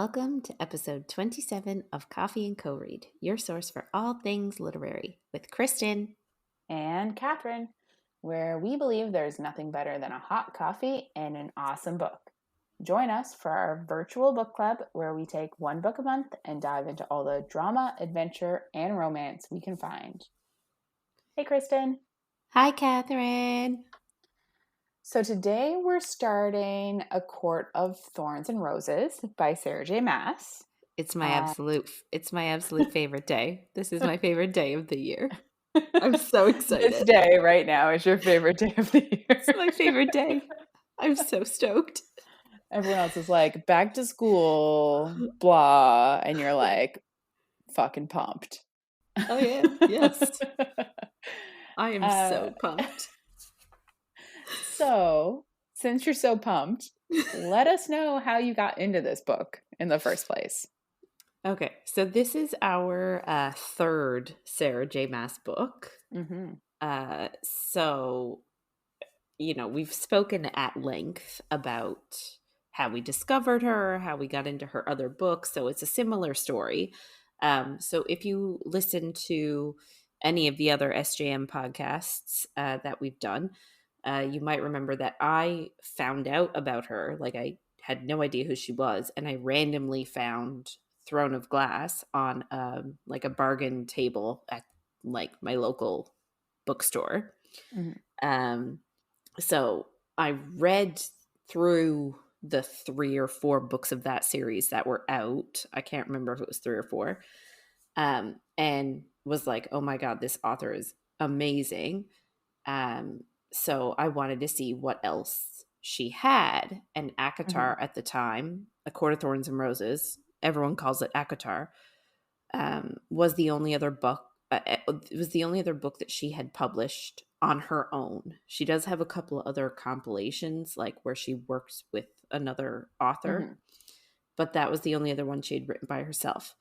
Welcome to episode 27 of Coffee and Co-Read, your source for all things literary, with Kristen and Catherine, where we believe there's nothing better than a hot coffee and an awesome book. Join us for our virtual book club, where we take one book a month and dive into all the drama, adventure, and romance we can find. Hey, Kristen. Hi, Catherine. So today we're starting A Court of Thorns and Roses by Sarah J Maas. It's my absolute favorite day. This is my favorite day of the year. I'm so excited. This day right now is your favorite day of the year. It's my favorite day. I'm so stoked. Everyone else is like, back to school, blah, and you're like, fucking pumped. Oh yeah, yes. I am so pumped. So, since you're so pumped, let us know how you got into this book in the first place. Okay, so this is our third Sarah J Maas book. Mm-hmm. So, we've spoken at length about how we discovered her, how we got into her other books. So it's a similar story. So if you listen to any of the other SJM podcasts that we've done, you might remember that I found out about her. Like, I had no idea who she was, and I randomly found Throne of Glass on like a bargain table at like my local bookstore. Mm-hmm. So I read through the 3 or 4 books of that series that were out. I can't remember if it was 3 or 4. And was like, oh my God, this author is amazing. So I wanted to see what else she had. And ACOTAR at the time, A Court of Thorns and Roses, everyone calls it ACOTAR, was the only other book. It was the only other book that she had published on her own. She does have a couple of other compilations, like where she works with another author, but that was the only other one she had written by herself.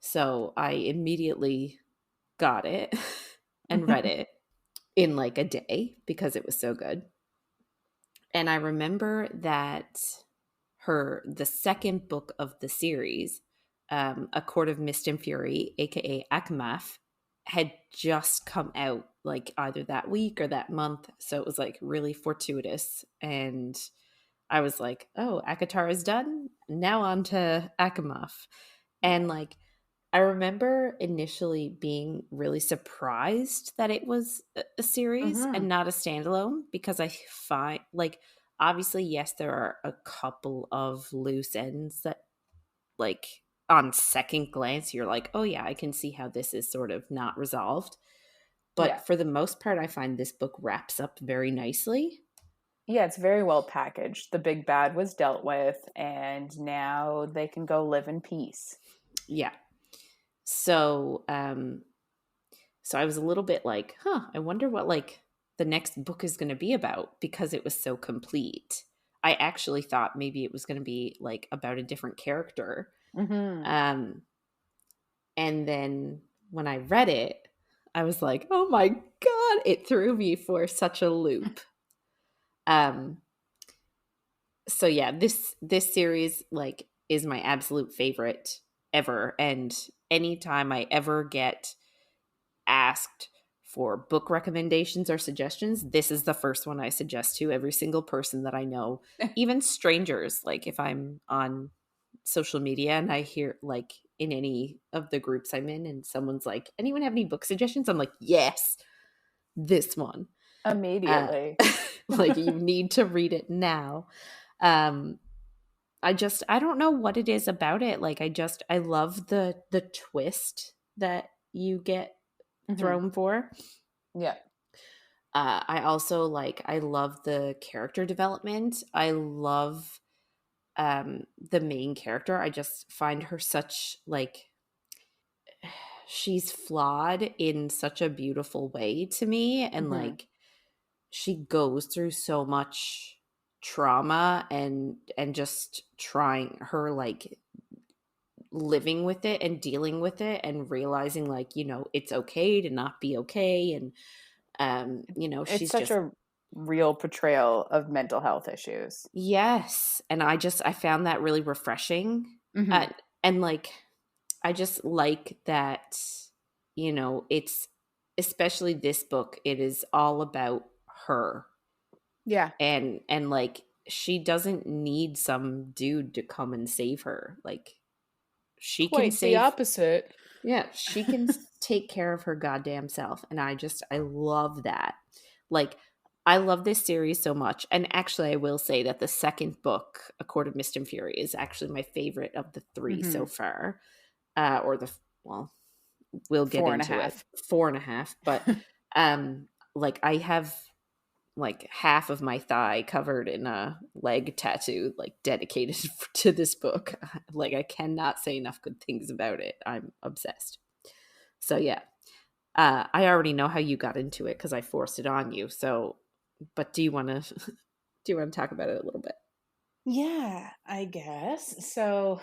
So I immediately got it and read it in like a day because it was so good. And I remember that the second book of the series, A Court of Mist and Fury, aka Akamath, had just come out like either that week or that month. So it was like really fortuitous. And I was like, oh, ACOTAR is done. Now on to Akamath. And like, I remember initially being really surprised that it was a series and not a standalone, because I find, like, obviously, yes, there are a couple of loose ends that, like, on second glance, you're like, oh yeah, I can see how this is sort of not resolved. But for the most part, I find this book wraps up very nicely. Yeah, it's very well packaged. The big bad was dealt with, and now they can go live in peace. Yeah. So, so I was a little bit like, I wonder what like the next book is going to be about, because it was so complete. I actually thought maybe it was going to be like about a different character. And then when I read it, I was like, oh my God, it threw me for such a loop. So yeah, this series like is my absolute favorite ever. And anytime I ever get asked for book recommendations or suggestions, this is the first one I suggest to every single person that I know, even strangers. Like if I'm on social media and I hear like in any of the groups I'm in and someone's like, anyone have any book suggestions? I'm like, yes, this one. Immediately. Like, you need to read it now. I don't know what it is about it. Like, I love the twist that you get thrown for. Yeah. I also I love the character development. I love the main character. I just find her such like, she's flawed in such a beautiful way to me. And like, she goes through so much trauma and just trying her like living with it and dealing with it and realizing like, it's okay to not be okay. And it's she's such a real portrayal of mental health issues. Yes. And I found that really refreshing. Mm-hmm. And like, I just like that, it's, especially this book, it is all about her. Yeah. And like, she doesn't need some dude to come and save her. Like, she can Quite the save, opposite. yeah, she can take care of her goddamn self. And I love that. Like, I love this series so much. And actually, I will say that the second book, A Court of Mist and Fury, is actually my favorite of the three Mm-hmm. so far. Or well, we'll get Four and a into it. half. 4.5. But like, I have like half of my thigh covered in a leg tattoo, like dedicated to this book. Like, I cannot say enough good things about it. I'm obsessed. So yeah, I already know how you got into it because I forced it on you. So, but do you want to do you want to talk about it a little bit? Yeah, I guess. So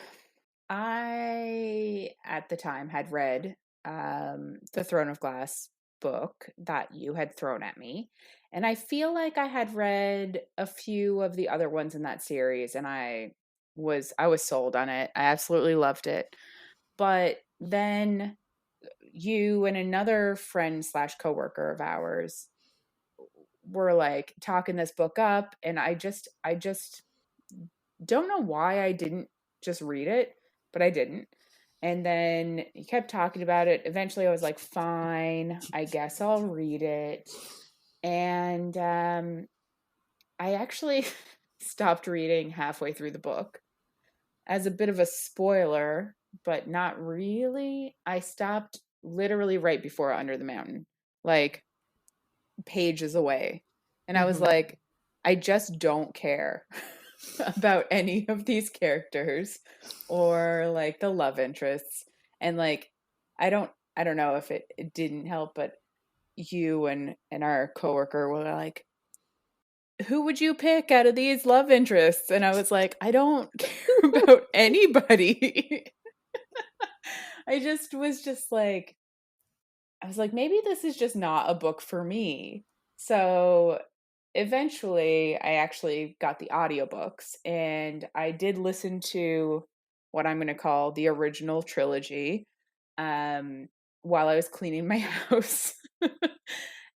I, at the time, had read the Throne of Glass book that you had thrown at me. And I feel like I had read a few of the other ones in that series, and I was sold on it. I absolutely loved it. But then you and another friend slash coworker of ours were like talking this book up, and I just don't know why I didn't just read it, but I didn't. And then he kept talking about it. Eventually I was like, fine, I guess I'll read it. And I actually stopped reading halfway through the book. As a bit of a spoiler, but not really. I stopped literally right before Under the Mountain, like pages away. And I was Mm-hmm. like, I just don't care about any of these characters or like the love interests. And like, I don't know if it didn't help, but you and our coworker were like, who would you pick out of these love interests? And I was like, I don't care about anybody. I just was just like, I was like, maybe this is just not a book for me. So eventually I actually got the audiobooks, and I did listen to what I'm going to call the original trilogy um, while I was cleaning my house.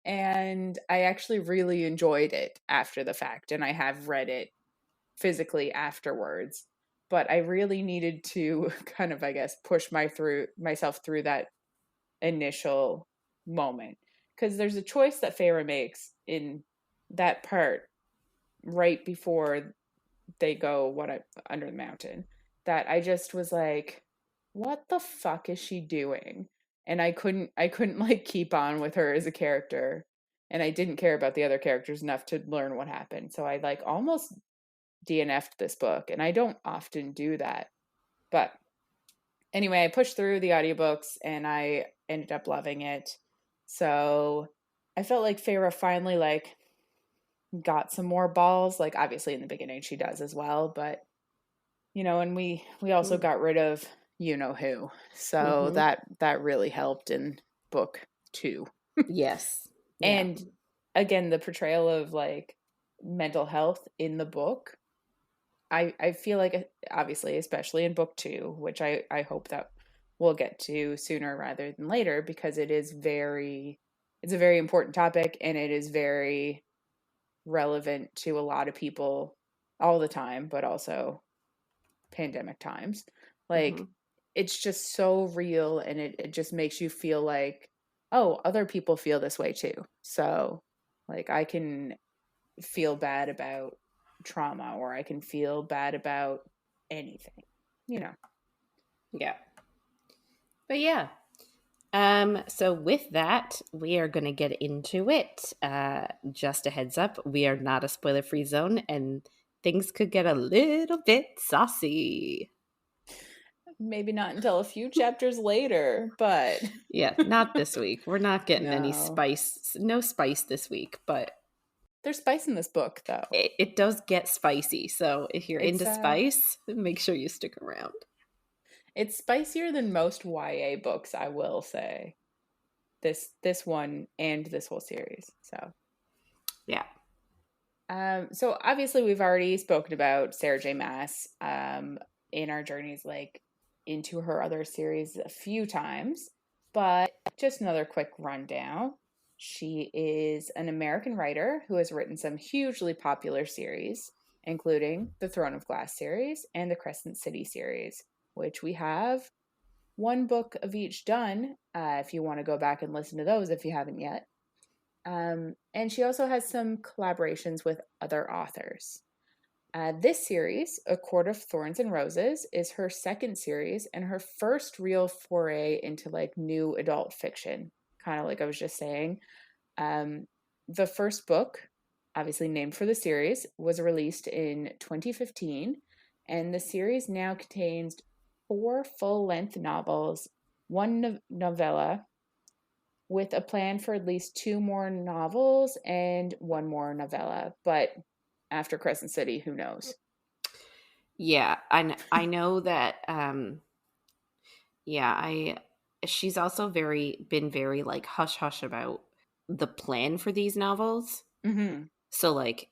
And I actually really enjoyed it after the fact, and I have read it physically afterwards. But I really needed to kind of, I guess, push myself through that initial moment, because there's a choice that Feyre makes in that part right before they go under the mountain, that I just was like, what the fuck is she doing? And I couldn't like keep on with her as a character, and I didn't care about the other characters enough to learn what happened. So I like almost DNF'd this book, and I don't often do that. But anyway, I pushed through the audiobooks and I ended up loving it. So I felt like Feyre finally like got some more balls. Like obviously in the beginning she does as well, but and we also got rid of you know who. So Mm-hmm. that really helped in book 2. Yes. Yeah. And again, the portrayal of like mental health in the book, I feel like, obviously, especially in book 2, which I hope that we'll get to sooner rather than later, because it's a very important topic, and it is very relevant to a lot of people all the time, but also pandemic times. Mm-hmm. Like, it's just so real, and it just makes you feel like, oh, other people feel this way too. So, like, I can feel bad about trauma, or I can feel bad about anything, you know. Yeah. But yeah. So with that, we are going to get into it. Just a heads up, we are not a spoiler-free zone, and things could get a little bit saucy. Maybe not until a few chapters later, but Yeah, not this week. We're not getting any no. spice. No spice this week, but There's spice in this book though. it does get spicy. So if you're It's into spice, make sure you stick around. it's spicier than most YA books, I will say. This one and this whole series. So Yeah. so obviously we've already spoken about Sarah J Maas. in our journeys like into her other series a few times, but just another quick rundown. She is an American writer who has written some hugely popular series, including the Throne of Glass series and the Crescent City series, which we have one book of each done, if you want to go back and listen to those if you haven't yet. And she also has some collaborations with other authors. This series, A Court of Thorns and Roses, is her second series and her first real foray into like new adult fiction, kind of like I was just saying. The first book, obviously named for the series, was released in 2015, and the series now contains 4 full-length novels, 1 novella, with a plan for at least 2 more novels and 1 more novella. But after Crescent City, who knows? Yeah, I know that. Yeah, she's also been very like hush hush about the plan for these novels. Mm-hmm. So like,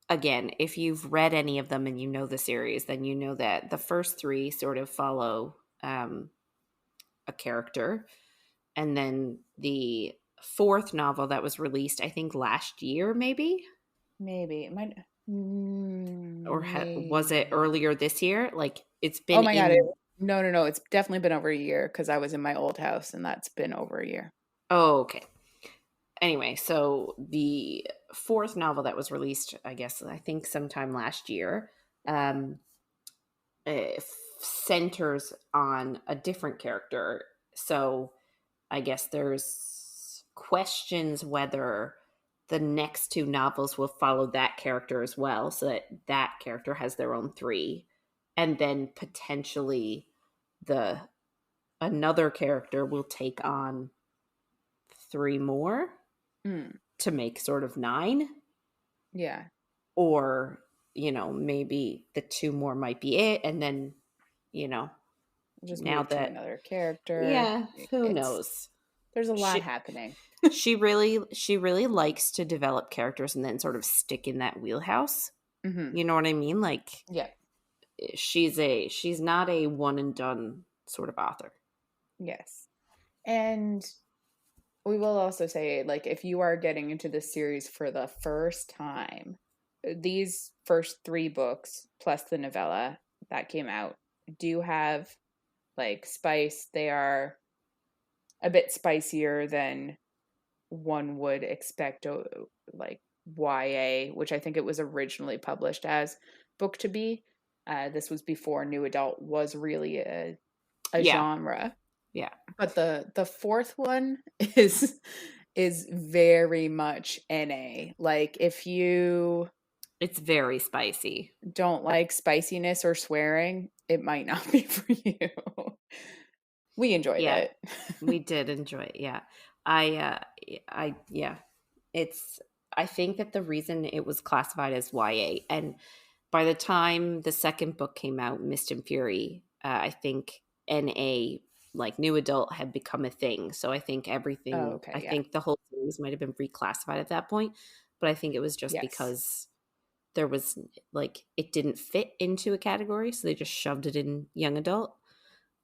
again, if you've read any of them and you know the series, then you know that the first 3 sort of follow a character, and then the 4th novel that was released, I think last year, maybe Maybe it might. or was it Maybe. earlier this year? Like it's Oh been my God. in. No. It's definitely been over a year because I was in my old house and that's been over a year. Oh, okay. Anyway, so the 4th novel that was released, I think sometime last year, um, centers on a different character. So I guess there's questions whether the next 2 novels will follow that character as well, so that that character has their own 3, and then potentially the another character will take on 3 more Mm, to make sort of 9, yeah. or maybe the 2 more might be it, and then you know Just now move to that, another character. yeah, who It's knows. There's a lot she happening. she really likes to develop characters and then sort of stick in that wheelhouse. Mm-hmm. You know what I mean? Like Yeah. she's not a one and done sort of author. Yes. And we will also say, like, if you are getting into this series for the first time, these first 3 books plus the novella that came out do have like spice. They are a bit spicier than one would expect, like YA, which I think it was originally published as book to be. This was before new adult was really a Yeah. genre. Yeah. But the 4th one is very much NA. Like if you It's very spicy. don't like spiciness or swearing, it might not be for you. We enjoyed Yeah. it. We did enjoy it. Yeah. Yeah. It's, I think that the reason it was classified as YA, and by the time the second book came out, Mist and Fury, I think NA, like new adult, had become a thing. So I think Oh, everything, okay, I yeah. think the whole series might have been reclassified at that point. But I think it was just Yes. because there was like, it didn't fit into a category. So they just shoved it in young adult.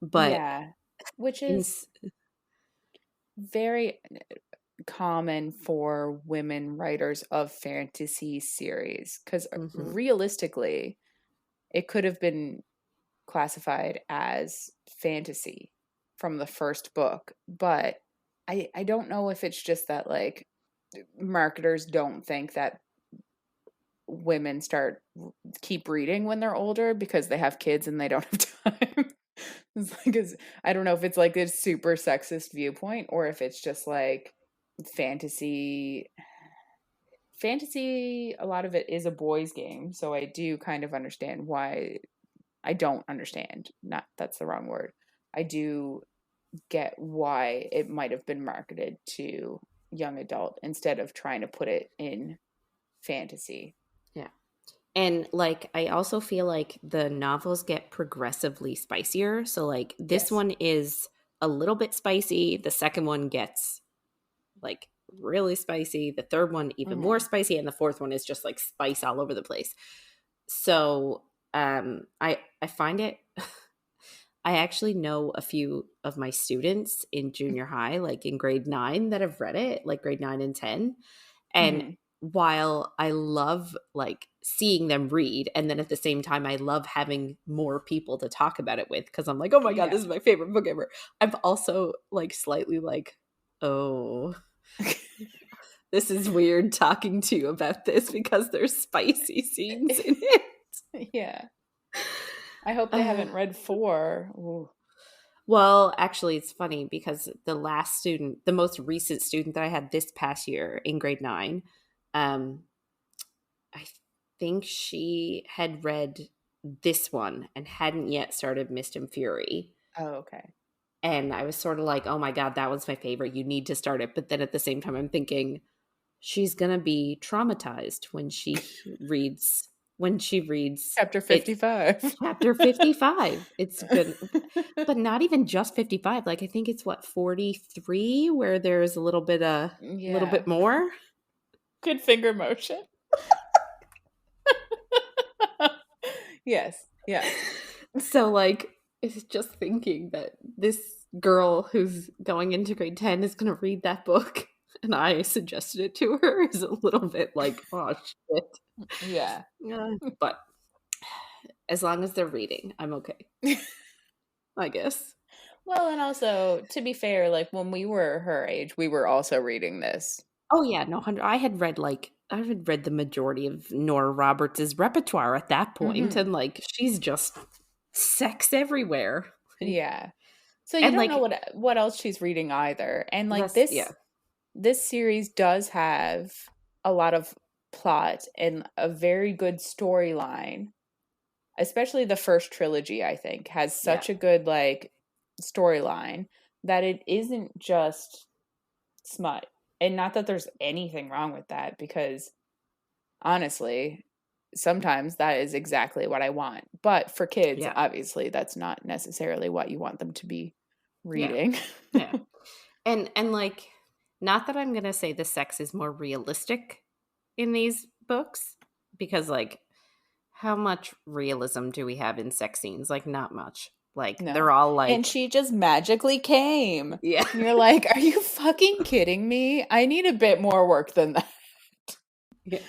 But Yeah. Which in, is very common for women writers of fantasy series because mhm. realistically, it could have been classified as fantasy from the first book, but I don't know if it's just that like marketers don't think that women keep reading when they're older because they have kids and they don't have time. It's like, I don't know if it's like this super sexist viewpoint or if it's just like fantasy. Fantasy, a lot of it is a boys' game, so I do kind of understand why. I don't understand. Not That's the wrong word. I do get why it might have been marketed to young adult instead of trying to put it in fantasy. Yeah. And like, I also feel like the novels get progressively spicier. So, like, this Yes. one is a little bit spicy. The second one gets like really spicy. The third one, even more Mm-hmm. spicy. And the fourth one is just like spice all over the place. So, I find it I actually know a few of my students in junior high, like in grade 9, that have read it, like grade 9 and 10. And Mm-hmm. while I love like seeing them read, and then at the same time, I love having more people to talk about it with, because I'm like, oh my God, Yeah. this is my favorite book ever. I'm also like slightly like, oh, this is weird talking to you about this because there's spicy scenes in it. Yeah. I hope they haven't read 4. Ooh. Well, actually, it's funny because the most recent student that I had this past year in grade 9, um, I think she had read this one and hadn't yet started Mist and Fury. Oh, okay. And I was sort of like, oh my God, that was my favorite. You need to start it. But then at the same time, I'm thinking she's going to be traumatized when she reads Chapter it. 55. Chapter 55. It's good. But not even just 55. Like I think it's 43 where there's a little Yeah. bit more. Good finger motion. Yes. Yeah. So like it's just thinking that this girl who's going into grade 10 is going to read that book and I suggested it to her is a little bit like, oh shit. Yeah. But as long as they're reading, I'm okay. I guess. Well, and also, to be fair, like when we were her age, we were also reading this. Oh yeah, no, I had read the majority of Nora Roberts' repertoire at that point, Mm-hmm. and like she's just sex everywhere. Yeah. So you And don't know like what else she's reading either. And like that's yeah. this series does have a lot of plot and a very good storyline. Especially the first trilogy, I think, has Yeah. such a good like storyline that it isn't just smut. And not that there's anything wrong with that, because honestly, sometimes that is exactly what I want. But for kids, Yeah. obviously, that's not necessarily what you want them to be Yeah. reading. Yeah. And like not that I'm going to say the sex is more realistic in these books because like how much realism do we have in sex scenes? Like not much. Like No. they're all And like she just magically came. yeah. And you're like, are you fucking kidding me? I need a bit more work than that. Yeah.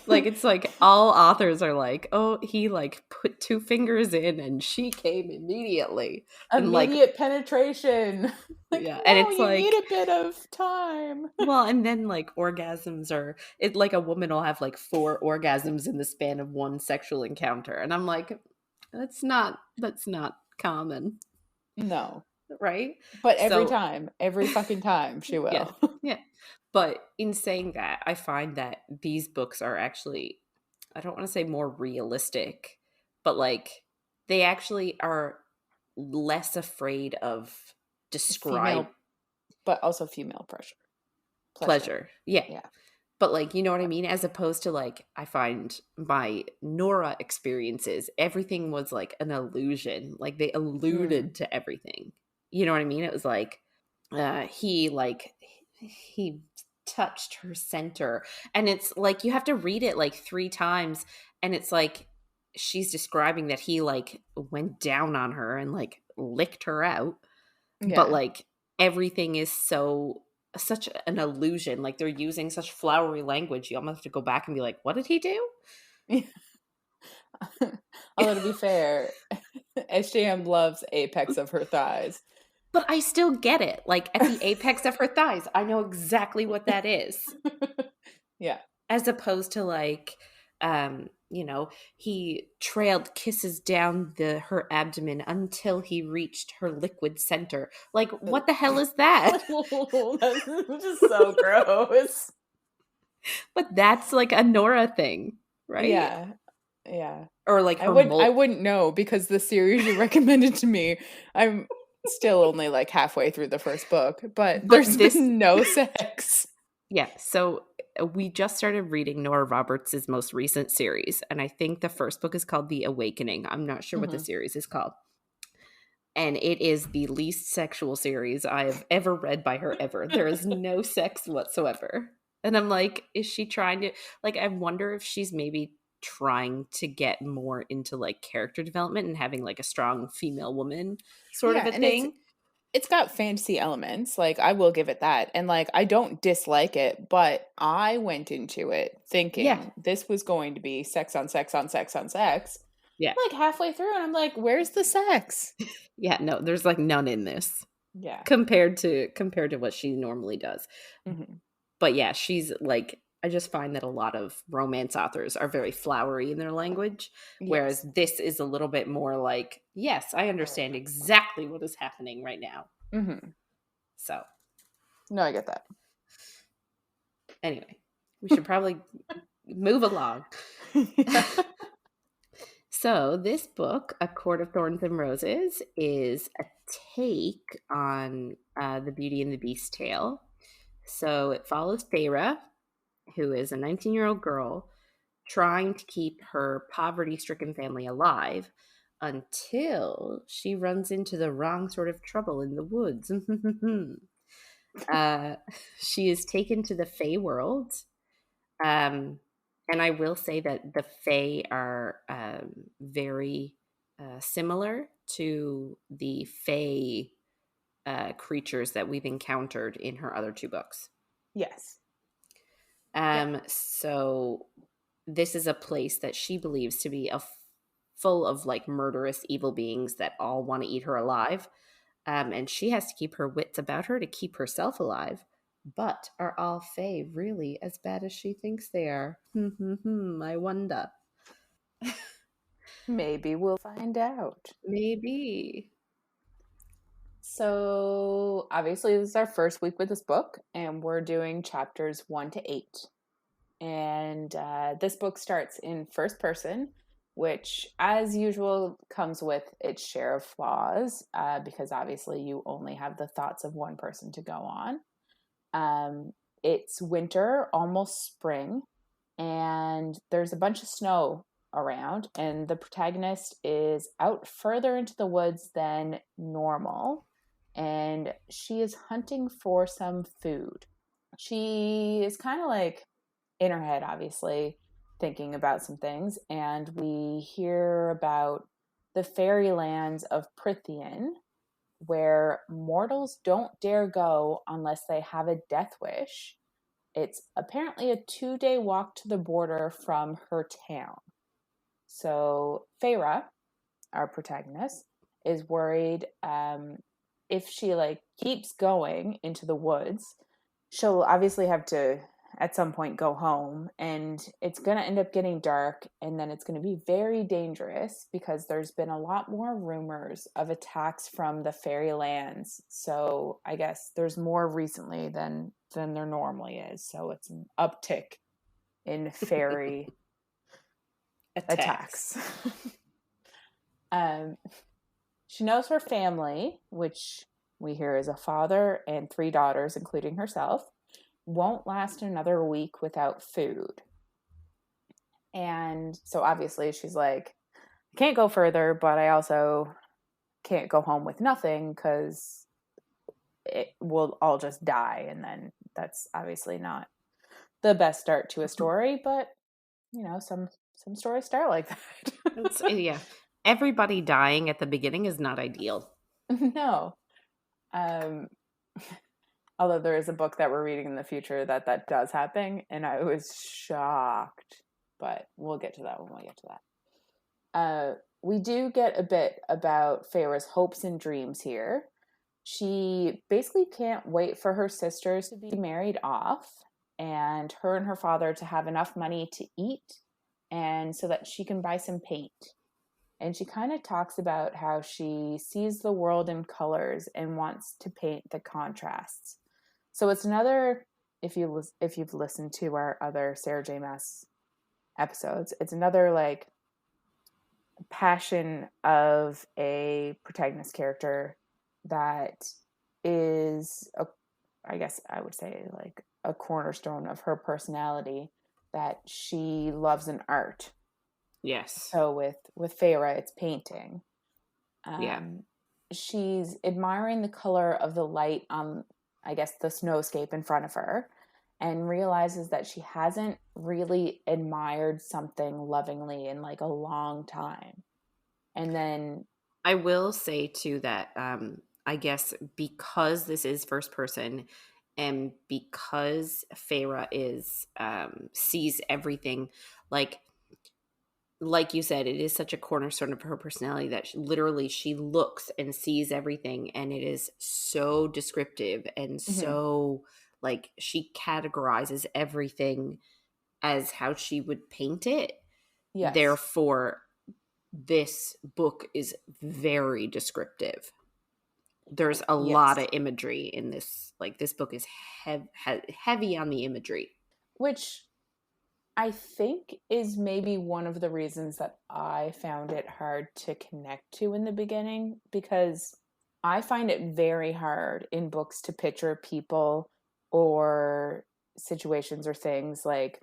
Like it's like all authors are like, oh, he like put 2 fingers in and she came immediately. And like, Immediate penetration. Like, yeah. And no, it's you need like, a bit of time. well, and then like orgasms are it like a woman will have like 4 orgasms in the span of one sexual encounter. And I'm like, that's not common, No. right? But So every fucking time, she yeah. will. Yeah. But in saying that, I find that these books are actually, I don't want to say more realistic, but like they actually are less afraid of describe Female, but also female pressure. Pleasure. pleasure. Yeah. Yeah. But like, you know what I mean? As opposed to like, I find my Nora experiences, everything was like an illusion. Like they Mm. alluded to everything. You know what I mean? It was like, he touched her center. And it's like, you have to read it like 3 times. And it's like, she's describing that he like went down on her and like licked her out. But Yeah. like, everything is such an illusion. Like they're using such flowery language. You almost have to go back and be like, what did he do? Although to be fair, SJM loves apex of her thighs. But I still get it. Like at the apex of her thighs, I know exactly what that is. Yeah. As opposed to like, he trailed kisses down her abdomen until he reached her liquid center. Like, what the hell is that? That's just so gross. But that's like a Nora thing, right? Yeah. Yeah. Or like I her wouldn't know, because the series you recommended to me, I'm still only like halfway through the first book, but there's been no sex. Yeah, so we just started reading Nora Roberts' most recent series, and I think the first book is called The Awakening. I'm not sure what the series is called. And it is the least sexual series I have ever read by her ever. There is no sex whatsoever. And I'm like, is she trying to, like, I wonder if she's maybe trying to get more into like character development and having like a strong female woman sort of Yeah, a and thing. it's got fantasy elements, like, I will give it that, and, like, I don't dislike it, but I went into it Yeah. thinking this was going to be sex on sex on sex on sex, Yeah. like, halfway through, and I'm like, "Where's the sex?" Yeah. No, there's like none in this Yeah. compared to what she normally does. Mhm. But yeah, she's like, I just find that a lot of romance authors are very flowery in their language, whereas Yes. this is a little bit more like, yes, I understand exactly what is happening right now. Mhm. So No, I get that. anyway, we should probably move along. Yeah. So this book, A Court of Thorns and Roses, is a take on the Beauty and the Beast tale. So it follows Feyre, who is a 19-year-old girl trying to keep her poverty-stricken family alive until she runs into the wrong sort of trouble in the woods. uh, she is taken to the Fey world. And I will say that the Fae are very similar to the Fae creatures that we've encountered in her other two books. Yes. Yeah. So this is a place that she believes to be full of like murderous evil beings that all want to eat her alive. And she has to keep her wits about her to keep herself alive. But are all Fae really as bad as she thinks they are? I wonder. Maybe we'll find out. Maybe. So, obviously, this is our first week with this book, and we're doing chapters 1 to 8. And this book starts in first person, which, as usual, comes with its share of flaws because obviously you only have the thoughts of one person to go on. It's winter, almost spring, and there's a bunch of snow around, and the protagonist is out further into the woods than normal, and she is hunting for some food. She is kind of like in her head, obviously, thinking about some things, and we hear about the fairy lands of Prythian, where mortals don't dare go unless they have a death wish. It's apparently a 2-day walk to the border from her town. So Feyre, our protagonist, is worried if she like keeps going into the woods, she'll obviously have to at some point go home, and it's going to end up getting dark, and then it's going to be very dangerous because there's been a lot more rumors of attacks from the fairy lands. So I guess there's more recently than there normally is, so it's an uptick in fairy attacks. um She knows her family, which we hear is a father and 3 daughters, including herself, won't last another week without food. And so obviously she's like, I can't go further, but I also can't go home with nothing because it will all just die. And then that's obviously not the best start to a story, but some stories start like that. Yeah. Everybody dying at the beginning is not ideal. No. Um, Although there is a book that we're reading in the future that does happen, and I was shocked. But we'll get to that when we get to that. We do get a bit about Feyre's hopes and dreams here. She basically can't wait for her sisters to be married off and her and her father to have enough money to eat and so that she can buy some paint. And she kind of talks about how she sees the world in colors and wants to paint the contrasts. So it's another, if you've listened to our other Sarah J Maas episodes, it's another like passion of a protagonist character that is I guess I would say like a cornerstone of her personality, that she loves an art. Yes. So with Feyre, it's painting. Yeah. She's admiring the color of the light on, I guess, the snowscape in front of her. and realizes that she hasn't really admired something lovingly in like a long time. And then I will say too that I guess because this is first person and because Feyre is sees everything like you said, it is such a cornerstone of her personality that she looks and sees everything, and it is so descriptive and mhm, so like she categorizes everything as how she would paint it. yes, Therefore, this book is very descriptive. There's a lot yes, of imagery in this. Like this book is heavy on the imagery. which I think is maybe one of the reasons that I found it hard to connect to in the beginning, because I find it very hard in books to picture people or situations or things. Like,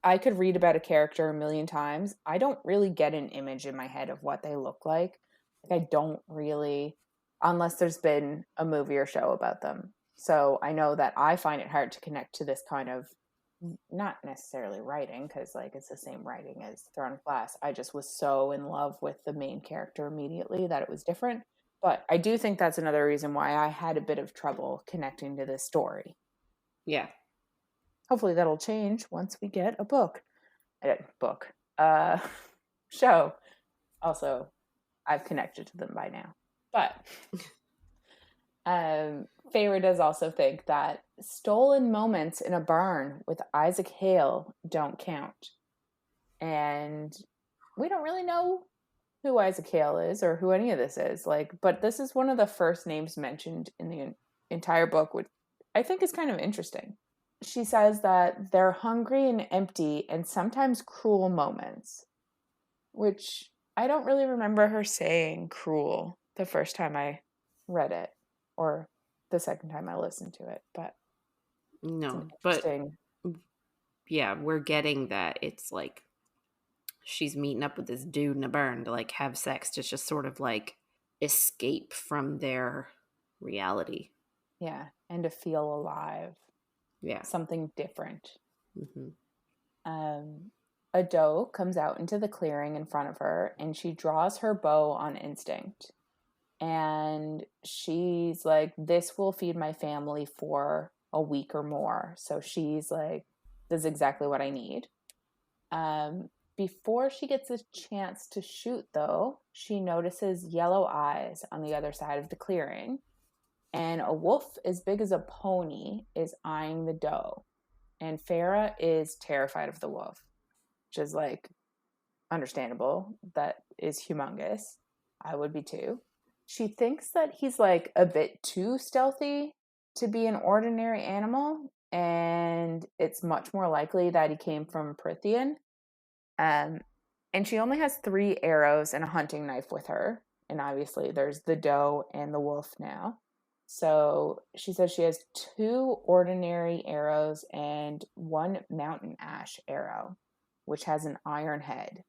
I could read about a character a million times. I don't really get an image in my head of what they look like. Like, I don't really, unless there's been a movie or show about them. So I know that I find it hard to connect to this kind of, not necessarily writing, because like it's the same writing as Throne of Glass. I just was so in love with the main character immediately that it was different. But I do think that's another reason why I had a bit of trouble connecting to this story. Yeah. Hopefully that'll change once we get a book, uh, show. Also, I've connected to them by now. But Feyre does also think that stolen moments in a barn with Isaac Hale don't count. And we don't really know who Isaac Hale is or who any of this is. Like, but this is one of the first names mentioned in the entire book, which I think is kind of interesting. She says that they're hungry and empty and sometimes cruel moments, which I don't really remember her saying cruel the first time I read it or the second time I listened to it, but it's No, an but interesting. yeah, we're getting that it's like she's meeting up with this dude in a barn to like have sex to just sort of like escape from their reality. Yeah, and to feel alive, Yeah. something different. Hmm. Um, a doe comes out into the clearing in front of her and she draws her bow on instinct. And she's like, this will feed my family for a week or more. So she's like, this is exactly what I need. Before she gets a chance to shoot, though, she notices yellow eyes on the other side of the clearing. And a wolf as big as a pony is eyeing the doe. And Feyre is terrified of the wolf, which is like understandable. That is humongous. I would be too. She thinks that he's like a bit too stealthy to be an ordinary animal, and it's much more likely that he came from Prythian. Um, and she only has 3 arrows and a hunting knife with her. And obviously, there's the doe and the wolf now. So she says she has 2 ordinary arrows and 1 mountain ash arrow, which has an iron head.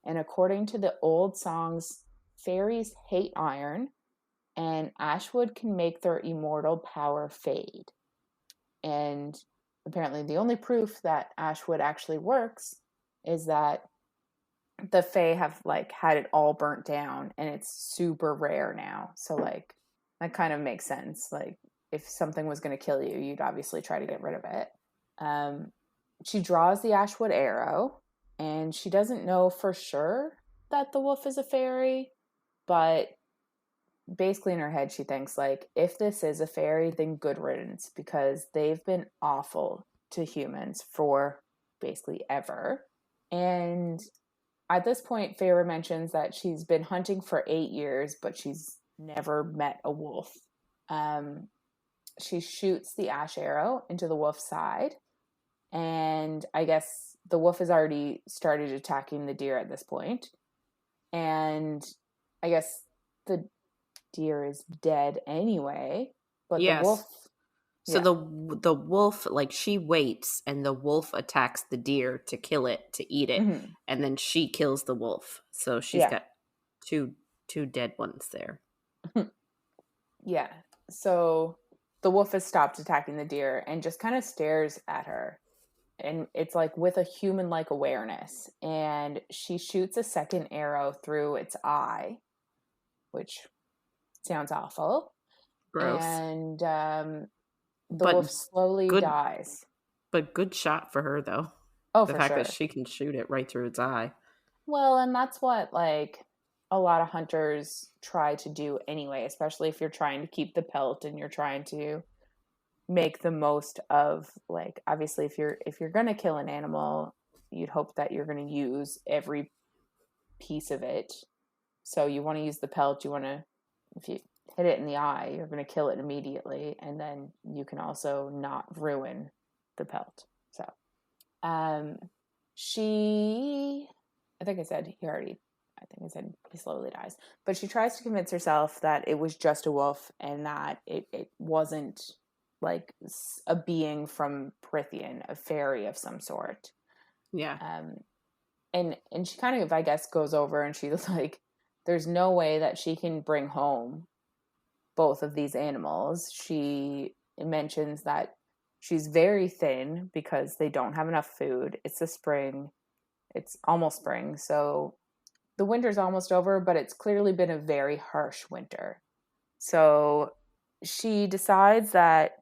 And according to the old songs, fairies hate iron, and ashwood can make their immortal power fade. And apparently, the only proof that ashwood actually works is that the Fae have like had it all burnt down and it's super rare now. So like that kind of makes sense. Like if something was going to kill you, you'd obviously try to get rid of it. Um, she draws the ashwood arrow and she doesn't know for sure that the wolf is a fairy, but basically in her head she thinks like if this is a fairy, then good riddance, because they've been awful to humans for basically ever. And at this point, Feyre mentions that she's been hunting for 8 years, but she's never met a wolf. Um, she shoots the ash arrow into the wolf's side, and I guess the wolf has already started attacking the deer at this point. And I guess the deer is dead anyway, but the wolf, Yes. So yeah, the wolf, like she waits and the wolf attacks the deer to kill it, to eat it, mm-hmm, and then she kills the wolf. So she's yeah, got two dead ones there. yeah. So the wolf has stopped attacking the deer and just kind of stares at her. And it's like with a human-like awareness. And she shoots a second arrow through its eye, which sounds awful. Gross. And the wolf But slowly good dies. but good shot for her though. Oh, The for fact that sure. she can shoot it right through its eye. Well, and that's what like a lot of hunters try to do anyway, especially if you're trying to keep the pelt and you're trying to make the most of, like, obviously if you're going to kill an animal, you'd hope that you're going to use every piece of it. So you want to use the pelt, you want to, if you hit it in the eye, you're going to kill it immediately, and then you can also not ruin the pelt. So um she, I think I said he already, I think I said he slowly dies. But she tries to convince herself that it was just a wolf and that it wasn't like a being from Prythian, a fairy of some sort. Yeah. Um, and she kind of, I guess, goes over and she's like, there's no way that she can bring home both of these animals. She mentions that she's very thin because they don't have enough food. It's the spring. It's almost spring, so the winter's almost over, but it's clearly been a very harsh winter. So she decides that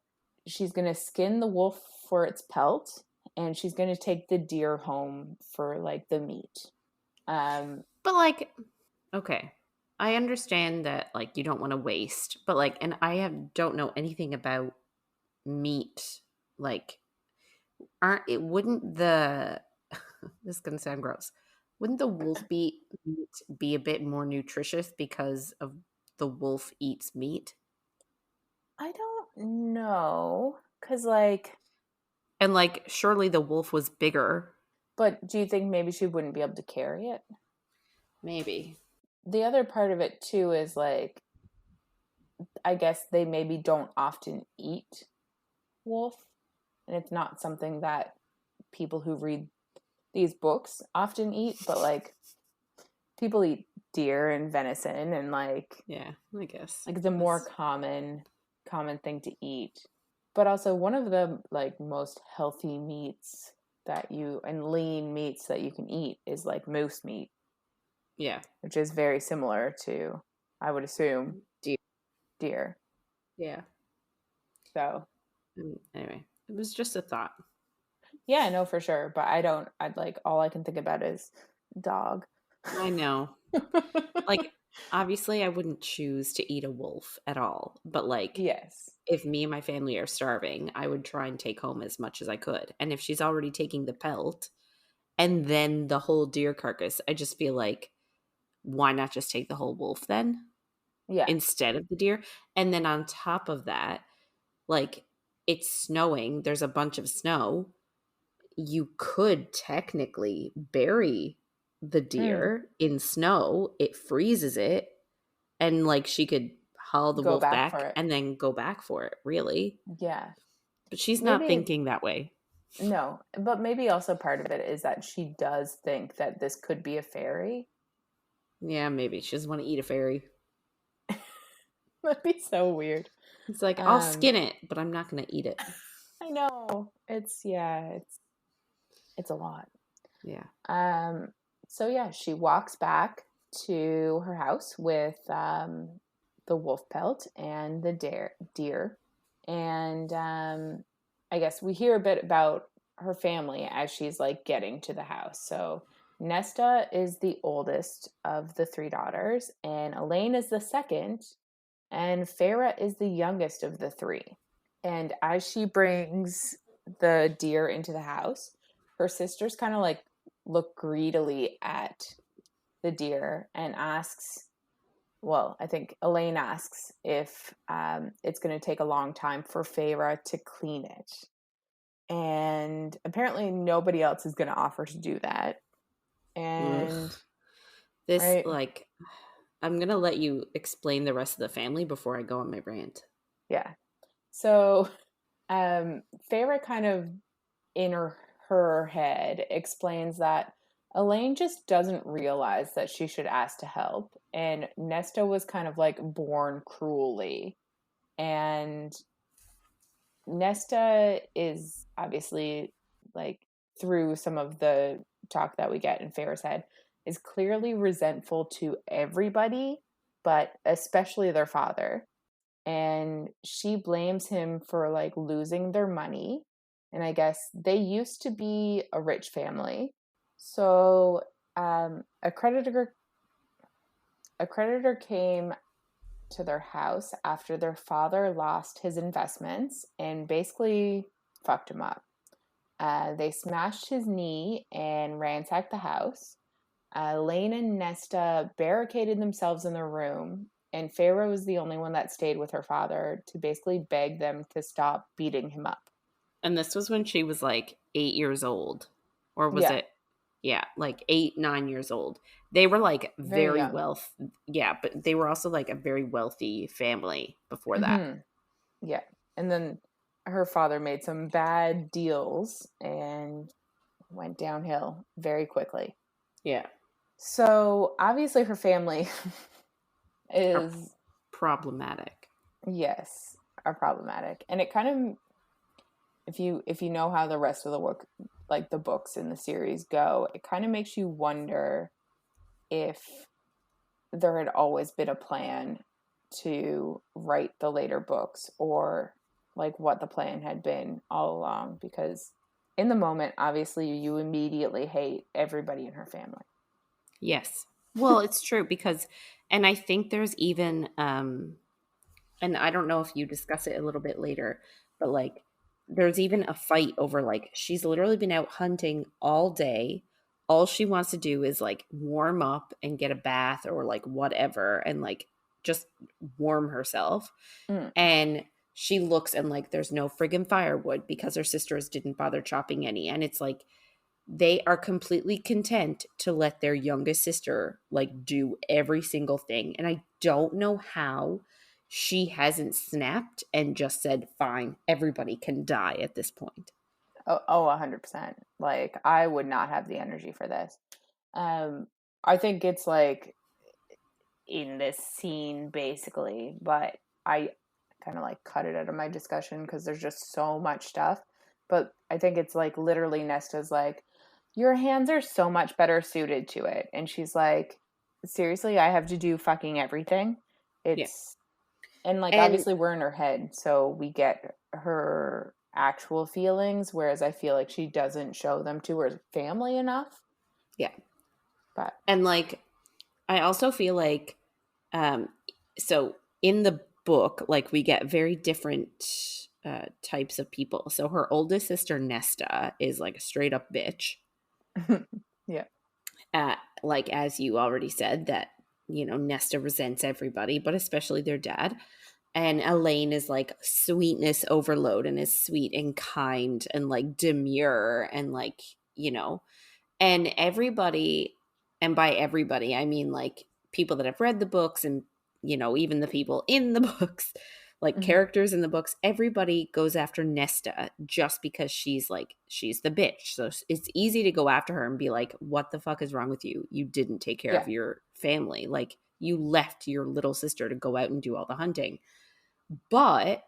she's going to skin the wolf for its pelt and she's going to take the deer home for like the meat. But like, okay. I understand that like you don't want to waste, but like, and don't know anything about meat. Like, aren't it wouldn't the this is gonna sound gross. Wouldn't the meat be a bit more nutritious because of the wolf eats meat? I don't know, cuz like, And like surely the wolf was bigger. but do you think maybe she wouldn't be able to carry it? Maybe. The other part of it too is like, I guess they maybe don't often eat wolf, and it's not something that people who read these books often eat, but like people eat deer and venison and Yeah, I guess. like the more common thing to eat. But also one of the like most healthy meats that you, and lean meats that you can eat, is like moose meat, Yeah. which is very similar to, I would assume, Deer. deer. Yeah. So Anyway, it was just a thought. yeah, I know for sure, but I'd like, all I can think about is dog. I know. Like, obviously, I wouldn't choose to eat a wolf at all. But, like, Yes. if me and my family are starving, I would try and take home as much as I could. And if she's already taking the pelt and then the whole deer carcass, I just feel like, why not just take the whole wolf then Yeah. instead of the deer? And then on top of that, like, it's snowing, there's a bunch of snow. You could technically bury the Mm. deer in snow, it freezes it, and like she could haul the Go wolf back for back it. and then go back for it, really. Yeah. But she's not Maybe, thinking that way. no, but maybe also part of it is that she does think that this could be a fairy. Yeah, maybe she doesn't want to eat a fairy. That'd be so weird. It's like, I'll Um, skin it, but I'm not going to eat it. I know. It's, yeah, it's a lot. Yeah. Um, so yeah, she walks back to her house with the wolf pelt and the deer. And I guess we hear a bit about her family as she's like getting to the house. So Nesta is the oldest of the three daughters, and Elaine is the second, and Feyre is the youngest of the three. And as she brings the deer into the house, her sisters kind of like look greedily at the deer and asks, well, I think Elaine asks if it's going to take a long time for Feyre to clean it. And apparently nobody else is going to offer to do that. Ugh. And, This, right? like, I'm going to let you explain the rest of the family before I go on my rant. Yeah. So Feyre kind of in her head explains that Elaine just doesn't realize that she should ask to help. And Nesta was kind of like born cruelly. And Nesta is obviously, like, through some of the talk that we get in Feyre's head, is clearly resentful to everybody, but especially their father. And she blames him for, like, losing their money. And I guess they used to be a rich family. So a creditor came to their house after their father lost his investments and basically fucked him up. They smashed his knee and ransacked the house. Lane and Nesta barricaded themselves in their room, and Feyre was the only one that stayed with her father to basically beg them to stop beating him up. And this was when she was like 8 years old. Or was Yeah, it? Yeah, like 8, 9 years old. They were like very very young. wealthy. Yeah, but they were also like a very wealthy family before that. Mm-hmm. Yeah. And then her father made some bad deals and went downhill very quickly. Yeah. So obviously her family Are is, problematic. yes, are problematic. And it kind of, if you know how the rest of the work, like the books in the series go, it kind of makes you wonder if there had always been a plan to write the later books, or like what the plan had been all along, because in the moment obviously you immediately hate everybody in her family. Yes. Well, it's true because, and I think there's even, and I don't know if you discuss it a little bit later, but like there's even a fight over like she's literally been out hunting all day. All she wants to do is like warm up and get a bath or like whatever and like just warm herself. Mm. And she looks and like there's no friggin' firewood because her sisters didn't bother chopping any. And it's like they are completely content to let their youngest sister like do every single thing. And I don't know how she hasn't snapped and just said, fine, everybody can die at this point. Oh, 100%. Like, I would not have the energy for this. I think it's like in this scene basically, but I kind of like cut it out of my discussion because there's just so much stuff. But I think it's like literally Nesta's like, your hands are so much better suited to it. And she's like, seriously, I have to do fucking everything. Yeah. It's, and like And obviously we're in her head, so we get her actual feelings, whereas I feel like she doesn't show them to her family enough. yeah. But And like, I also feel like, um, so in the book, like we get very different types of people. So her oldest sister, Nesta, is like a straight up bitch. yeah. Like as you already said, that Nesta resents everybody, but especially their dad. And Elaine is like sweetness overload and is sweet and kind and like demure and like and everybody, and by everybody I mean like people that have read the books and even the people in the books, like Mm-hmm. characters in the books, everybody goes after Nesta just because she's the bitch. So it's easy to go after her and be like, what the fuck is wrong with you? You didn't take care Yeah. of your family. Like you left your little sister to go out and do all the hunting. But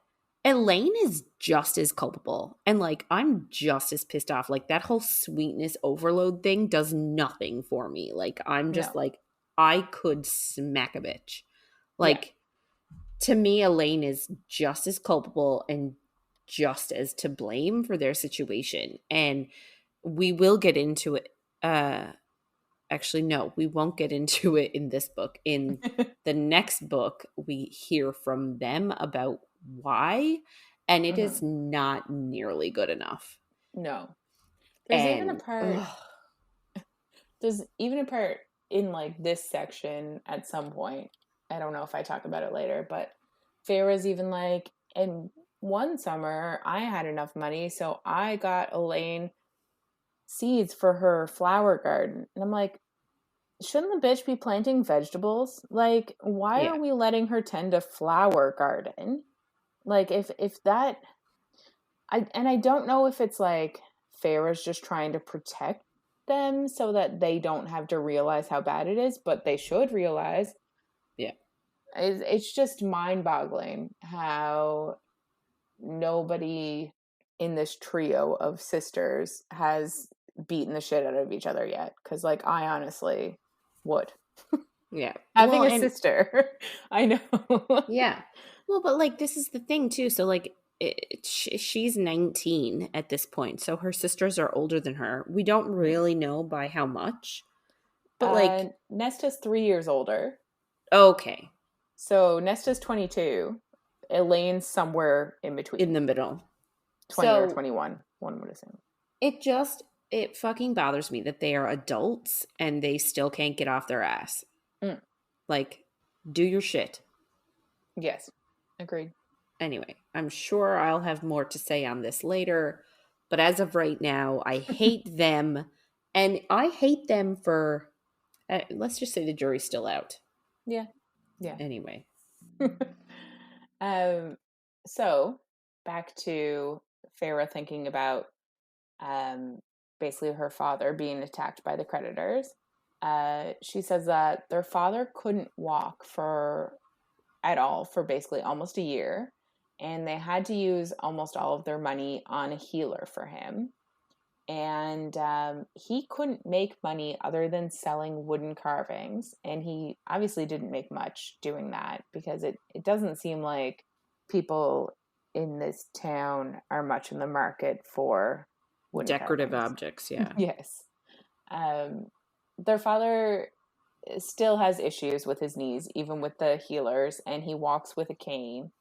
Elaine is just as culpable. And like, I'm just as pissed off. Like, that whole sweetness overload thing does nothing for me. Like, I'm just No. like, I could smack a bitch. Yeah. Like, to me, Elaine is just as culpable and just as to blame for their situation. And we will get into it. Actually, no, we won't get into it in this book. In the next book, we hear from them about why, and it is Mm-hmm. not nearly good enough. No. There's even a And part. There's even a part in like this section at some point. I don't know if I talk about it later, but Feyre's even like, and one summer I had enough money, so I got Elaine seeds for her flower garden. And I'm like, shouldn't the bitch be planting vegetables? Like, why yeah, are we letting her tend a flower garden? Like, if that, I don't know if it's like Feyre's just trying to protect them so that they don't have to realize how bad it is, but they should realize. yeah, It's just mind-boggling how nobody in this trio of sisters has beaten the shit out of each other yet. Because, like, I honestly would. Yeah. Having Well, a sister, I know. yeah. Well, but like this is the thing too. So like she's 19 at this point. So her sisters are older than her. We don't really know by how much. But like Nesta's 3 years older. okay, So Nesta's 22. Elaine's somewhere in between. in the middle. 20 or So 21, one would assume. it fucking bothers me that they are adults and they still can't get off their ass. Mm. Like, do your shit. Yes. Agreed. Anyway, I'm sure I'll have more to say on this later. But as of right now, I hate them. And I hate them for, let's just say the jury's still out. Yeah. Yeah. Anyway. So back to Feyre thinking about basically her father being attacked by the creditors. She says that their father couldn't walk at all for basically almost a year, and they had to use almost all of their money on a healer for him. And he couldn't make money other than selling wooden carvings, and he obviously didn't make much doing that because it doesn't seem like people in this town are much in the market for wooden decorative carvings. Objects, yeah. Yes. Their father still has issues with his knees, even with the healers, and he walks with a cane,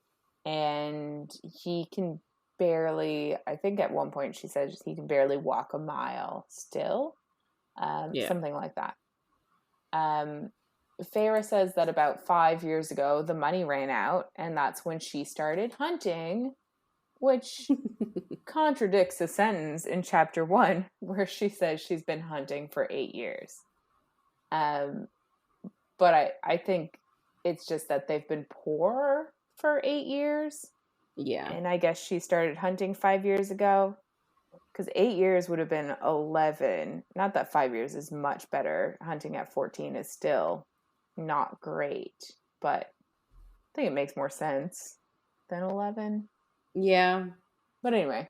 and he can barely, I think at one point she says he can barely walk a mile still. Something like that. Feyre says that about 5 years ago, the money ran out, and that's when she started hunting, which contradicts a sentence in chapter 1 where she says she's been hunting for 8 years. But I think it's just that they've been poor for 8 years. Yeah. And I guess she started hunting 5 years ago. Because 8 years would have been 11. Not that 5 years is much better. Hunting at 14 is still not great. But I think it makes more sense than 11. Yeah. But anyway.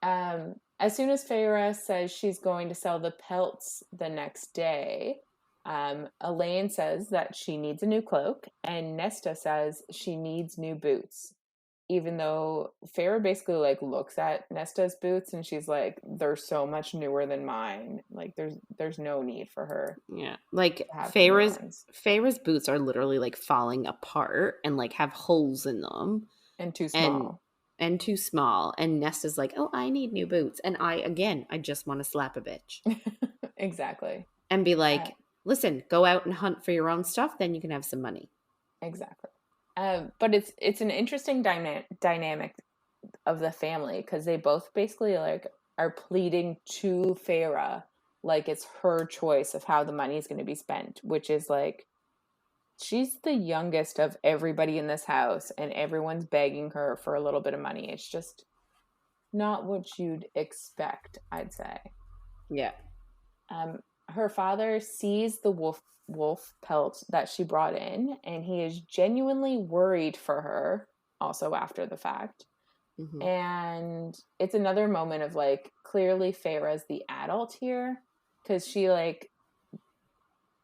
As soon as Feyre says she's going to sell the pelts the next day, Elaine says that she needs a new cloak, and Nesta says she needs new boots. Even though Feyre basically like looks at Nesta's boots and she's like, they're so much newer than mine. Like there's no need for her. Yeah. Like Feyre's boots are literally like falling apart and like have holes in them. And too small. And too small. And Nesta's like, oh, I need new boots. And I just want to slap a bitch. Exactly. And be like, listen, go out and hunt for your own stuff, then you can have some money. Exactly. But it's an interesting dynamic of the family, because they both basically like are pleading to Feyre like it's her choice of how the money is going to be spent, which is like, she's the youngest of everybody in this house and everyone's begging her for a little bit of money. It's just not what you'd expect, I'd say. Yeah. Her father sees the wolf pelt that she brought in, and he is genuinely worried for her also after the fact. Mm-hmm. And it's another moment of like, clearly Feyre's the adult here, because she like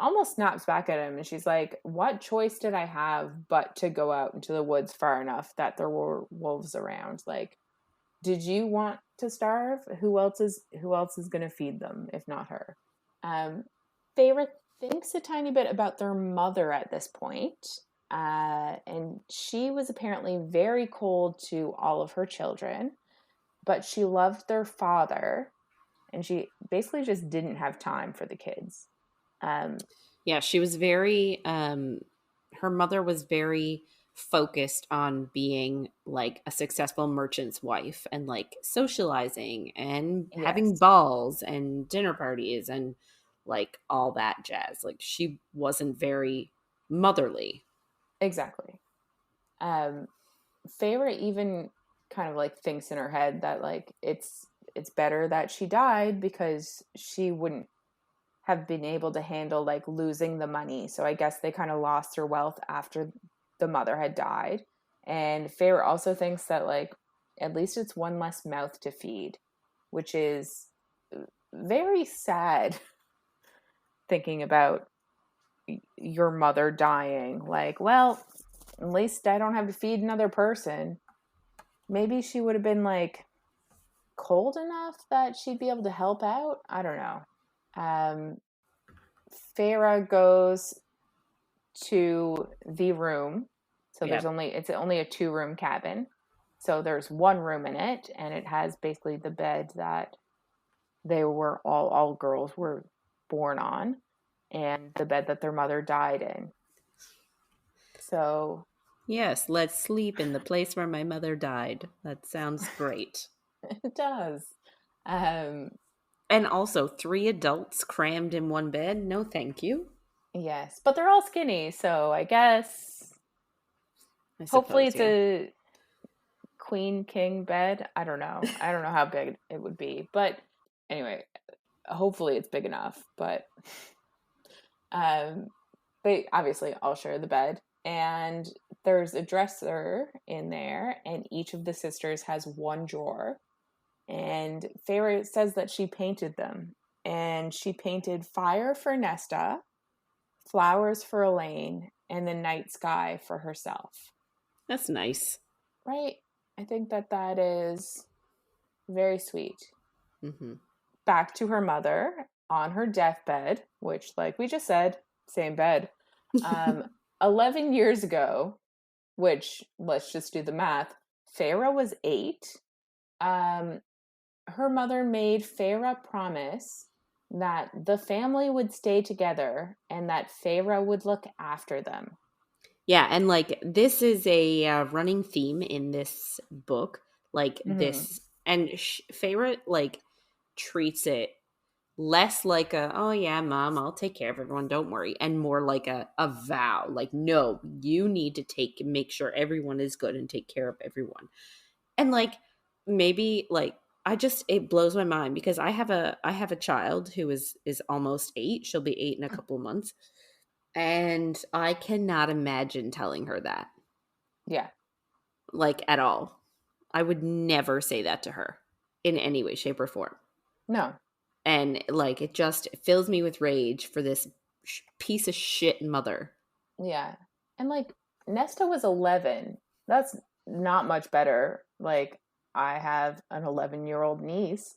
almost snaps back at him and she's like, what choice did I have but to go out into the woods far enough that there were wolves around? Like, did you want to starve? Who else is going to feed them if not her? Feyre thinks a tiny bit about their mother at this point, and she was apparently very cold to all of her children, but she loved their father, and she basically just didn't have time for the kids. Yeah, she was very, her mother was very focused on being like a successful merchant's wife and like socializing and having balls and dinner parties and like all that jazz. Like she wasn't very motherly. Exactly. Feyre even kind of like thinks in her head that like it's better that she died, because she wouldn't have been able to handle like losing the money. So I guess they kind of lost their wealth after the mother had died. And Feyre also thinks that like at least it's one less mouth to feed, which is very sad thinking about your mother dying. Like, well, at least I don't have to feed another person. Maybe she would have been like cold enough that she'd be able to help out. I don't know. Feyre goes to the room. So Yep. it's only a 2-room cabin. So there's one room in it, and it has basically the bed that they were all girls were born on, and the bed that their mother died in. So Yes, let's sleep in the place where my mother died. That sounds great. it does. Um, And also 3 adults crammed in one bed. No, thank you. yes, but they're all skinny, so I guess I hopefully suppose, it's yeah. a queen king bed. I don't know. I don't know how big it would be, but anyway, hopefully it's big enough. But they obviously all share the bed, and there's a dresser in there, and each of the sisters has one drawer. And Feyre says that she painted them, and she painted fire for Nesta, flowers for Elaine, and the night sky for herself. That's nice. Right? I think that is very sweet. Mm-hmm. Back to her mother on her deathbed, which, like we just said, same bed. 11 years ago, which, let's just do the math, Feyre was 8. Her mother made Feyre promise that the family would stay together and that Feyre would look after them. Yeah, and like this is a running theme in this book. Like Mm-hmm. this, and Feyre like treats it less like a, oh yeah, mom, I'll take care of everyone, don't worry, and more like a vow. Like, no, you need to make sure everyone is good and take care of everyone. And like maybe like it blows my mind because I have a child who is almost 8. She'll be 8 in a couple of months. And I cannot imagine telling her that. Yeah. Like at all. I would never say that to her in any way, shape, or form. No. And like it just fills me with rage for this piece of shit mother. Yeah. And like Nesta was 11. That's not much better. Like I have an 11-year-old niece,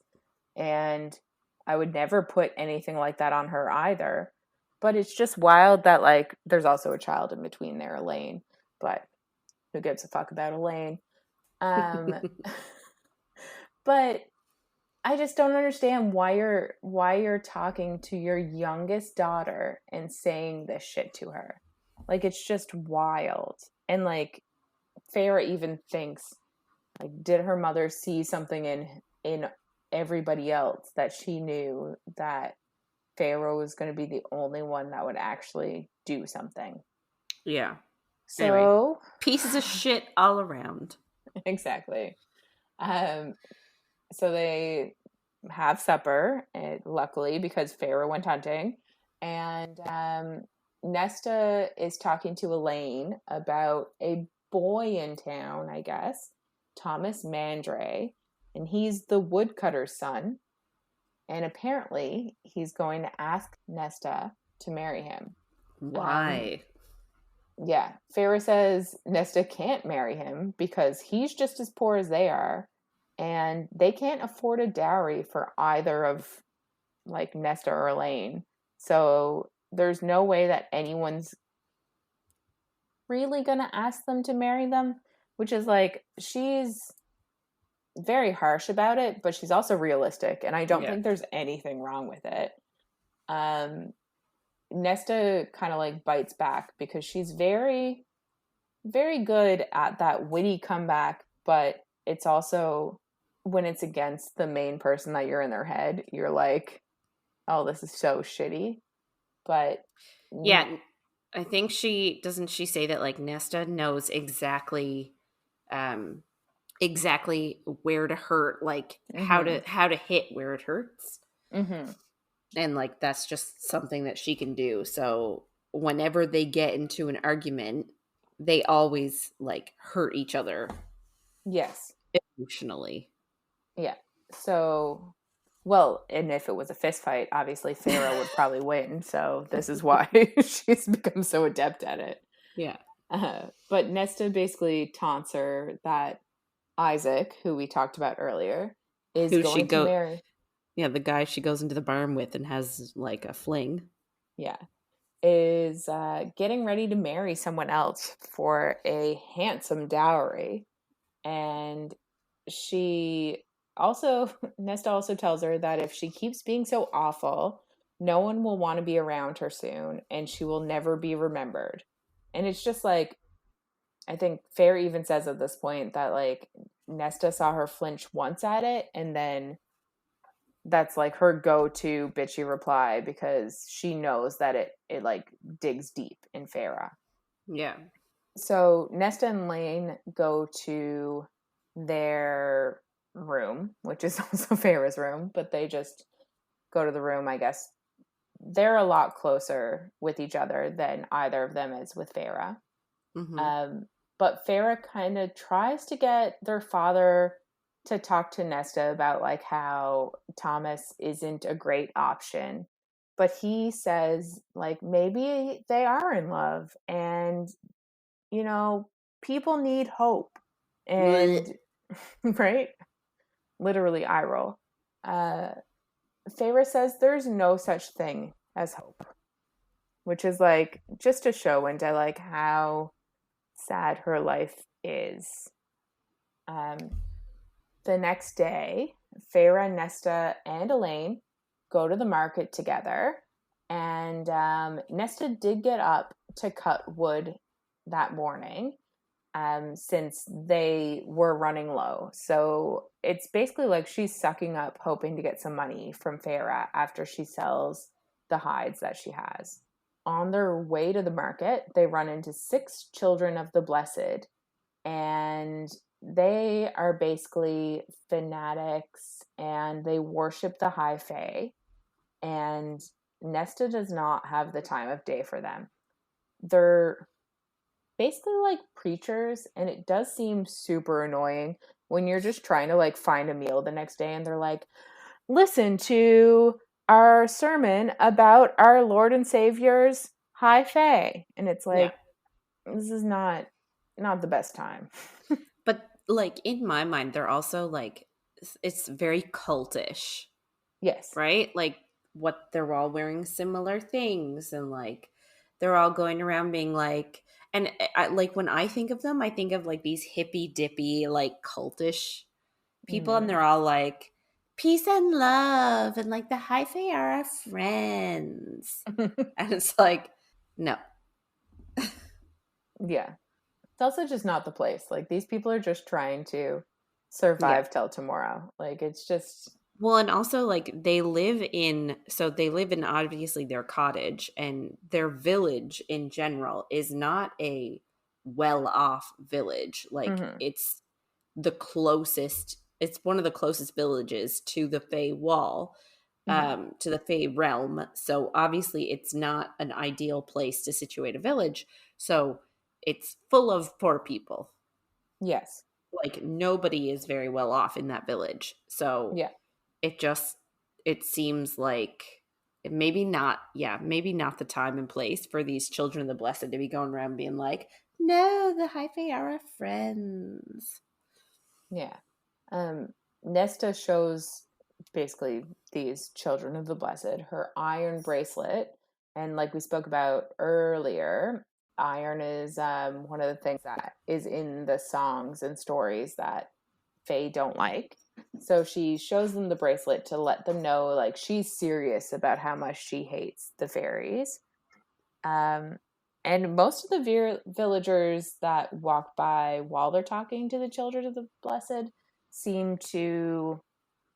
and I would never put anything like that on her either. But it's just wild that like there's also a child in between there, Elaine. But who gives a fuck about Elaine? Um but I just don't understand why you're talking to your youngest daughter and saying this shit to her. Like it's just wild. And like Feyre even thinks, like, did her mother see something in everybody else that she knew that Feyre was going to be the only one that would actually do something? Yeah. Anyway, So pieces of shit all around. exactly. Um so they have supper, luckily, because Feyre went hunting. And Nesta is talking to Elaine about a boy in town, I guess, Thomas Mandray. And he's the woodcutter's son. And apparently, he's going to ask Nesta to marry him. Why? Yeah, Feyre says Nesta can't marry him because he's just as poor as they are, and they can't afford a dowry for either of like Nesta or Elaine. So there's no way that anyone's really gonna ask them to marry them, which is like she's very harsh about it, but she's also realistic, and I don't Yeah. think there's anything wrong with it. Nesta kind of like bites back because she's very, very good at that witty comeback, but it's also when it's against the main person that you're in their head, you're like, oh, this is so shitty. But Yeah, I think she say that like Nesta knows exactly where to hurt, like mm-hmm, how to hit where it hurts. mm-hmm. And like that's just something that she can do. So whenever they get into an argument, they always like hurt each other. Yes. emotionally. Yeah. So, well, and if it was a fist fight, obviously Feyre would probably win. So this is why she's become so adept at it. Yeah. But Nesta basically taunts her that Isaac, who we talked about earlier, is Who she going to go marry. Yeah, the guy she goes into the barn with and has like a fling. Yeah. Is getting ready to marry someone else for a handsome dowry. And she also, Nesta also tells her that if she keeps being so awful, no one will want to be around her soon and she will never be remembered. And it's just like, I think Fair even says at this point that like Nesta saw her flinch once at it, and then that's like her go-to bitchy reply because she knows that it like digs deep in Feyre. Yeah. So Nesta and Lane go to their room, which is also Feyre's room, but they just go to the room, I guess. They're a lot closer with each other than either of them is with Feyre. Mm-hmm. Um, but Feyre kind of tries to get their father to talk to Nesta about like how Thomas isn't a great option. But he says like maybe they are in love and you know, people need hope. Blech. And right? Literally eye roll. Uh Feyre says there's no such thing as hope, which is like just a show into like how sad her life is. Um, the next day, Feyre, Nesta, and Elaine go to the market together. And Nesta did get up to cut wood that morning since they were running low. So it's basically like she's sucking up, hoping to get some money from Feyre after she sells the hides that she has. On their way to the market, they run into 6 children of the Blessed, and they are basically fanatics and they worship the High Fae. And Nesta does not have the time of day for them. They're basically like preachers, and it does seem super annoying when you're just trying to like find a meal the next day and they're like, listen to our sermon about our Lord and Savior's High Fae. And it's Yeah. like, this is not the best time. But like in my mind, they're also like it's very cultish, Yes. right? Like what they're all wearing similar things and like they're all going around being like and like when I think of them, I think of like these hippy dippy like cultish people and Mm. they're all like peace and love and like the high fae are our friends. And it's like no. Yeah. It's also just not the place. Like these people are just trying to Yeah. survive till tomorrow. Like it's just Well, and also like they live in obviously their cottage and their village in general is not a well-off village. Like mhm. it's one of the closest villages to the Fey wall, Mhm. to the Fey realm. So obviously it's not an ideal place to situate a village. So it's full of poor people. Yes. Like nobody is very well off in that village. So Yeah. it just it seems like maybe not the time and place for these children of the blessed to be going around being like, no, the high fae are our friends. Yeah. Nesta shows basically these children of the blessed her iron bracelet, and like we spoke about earlier, iron is one of the things that is in the songs and stories that Faye don't like. So she shows them the bracelet to let them know like she's serious about how much she hates the fairies. Um, and most of the villagers that walk by while they're talking to the children of the blessed seem to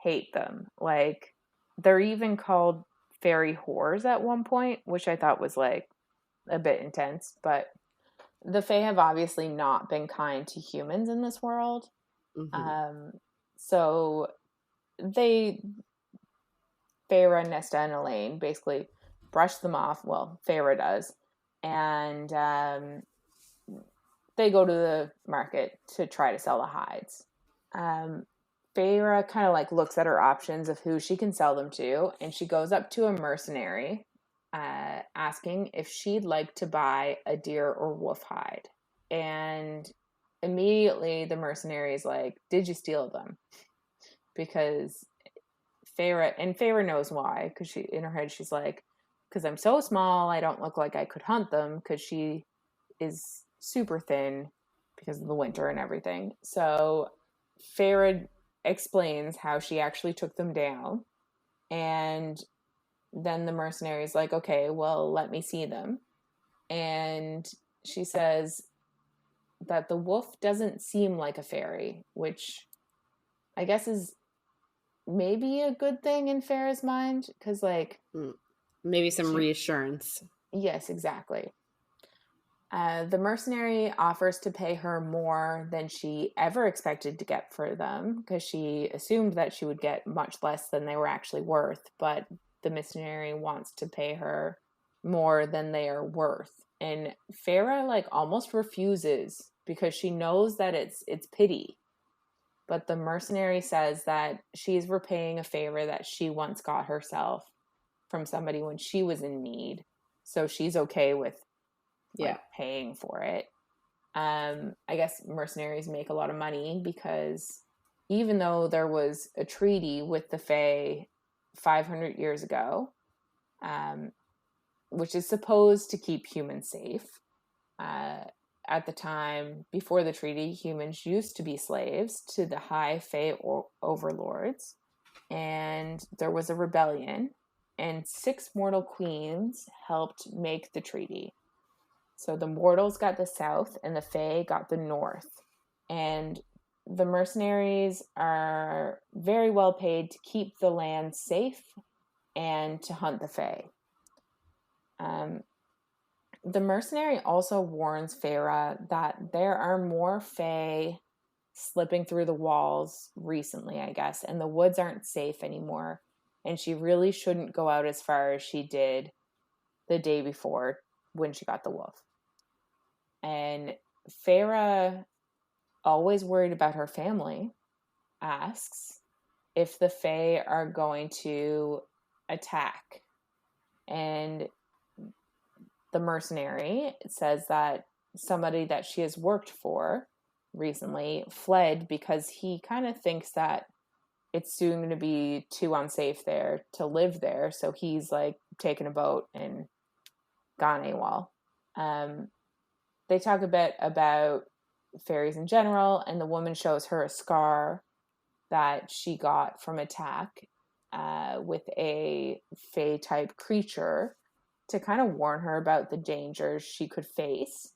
hate them. Like they're even called fairy whores at one point, which I thought was like a bit intense. But the Fae have obviously not been kind to humans in this world. Mm-hmm. Um, so they, Feyre, Nesta, and Elaine basically brush them off. Well, Feyre does. And they go to the market to try to sell the hides. Feyre kind of like looks at her options of who she can sell them to, and she goes up to a mercenary, asking if she'd like to buy a deer or wolf hide. And immediately the mercenary is like, "Did you steal them?" Because Feyre knows why, because she in her head she's like, "Because I'm so small, I don't look like I could hunt them," because she is super thin because of the winter and everything. So Feyre explains how she actually took them down, and then the mercenary's like, "Okay, well, let me see them." And she says that the wolf doesn't seem like a faerie, which I guess is maybe a good thing in Feyre's mind, because like maybe some reassurance. Yes, exactly. The mercenary offers to pay her more than she ever expected to get for them, because she assumed that she would get much less than they were actually worth, but the mercenary wants to pay her more than they are worth. And Feyre like almost refuses because she knows that it's pity. But the mercenary says that she's repaying a favor that she once got herself from somebody when she was in need. So she's okay with paying for it. I guess mercenaries make a lot of money because even though there was a treaty with the Fae 500 years ago, which is supposed to keep humans safe, at the time before the treaty, humans used to be slaves to the high Fae overlords, and there was a rebellion, and 6 mortal queens helped make the treaty. So the mortals got the south and the Fae got the north. And the mercenaries are very well paid to keep the land safe and to hunt the Fae. The mercenary also warns Feyre that there are more Fae slipping through the walls recently, I guess, and the woods aren't safe anymore. And she really shouldn't go out as far as she did the day before when she got the wolf. And Feyre, always worried about her family, asks if the Fae are going to attack. And the mercenary says that somebody that she has worked for recently fled because he kind of thinks that it's soon going to be too unsafe there to live there. So he's like taken a boat and gone AWOL. They talk a bit about fairies in general, and the woman shows her a scar that she got from attack with a fae type creature to kind of warn her about the dangers she could face.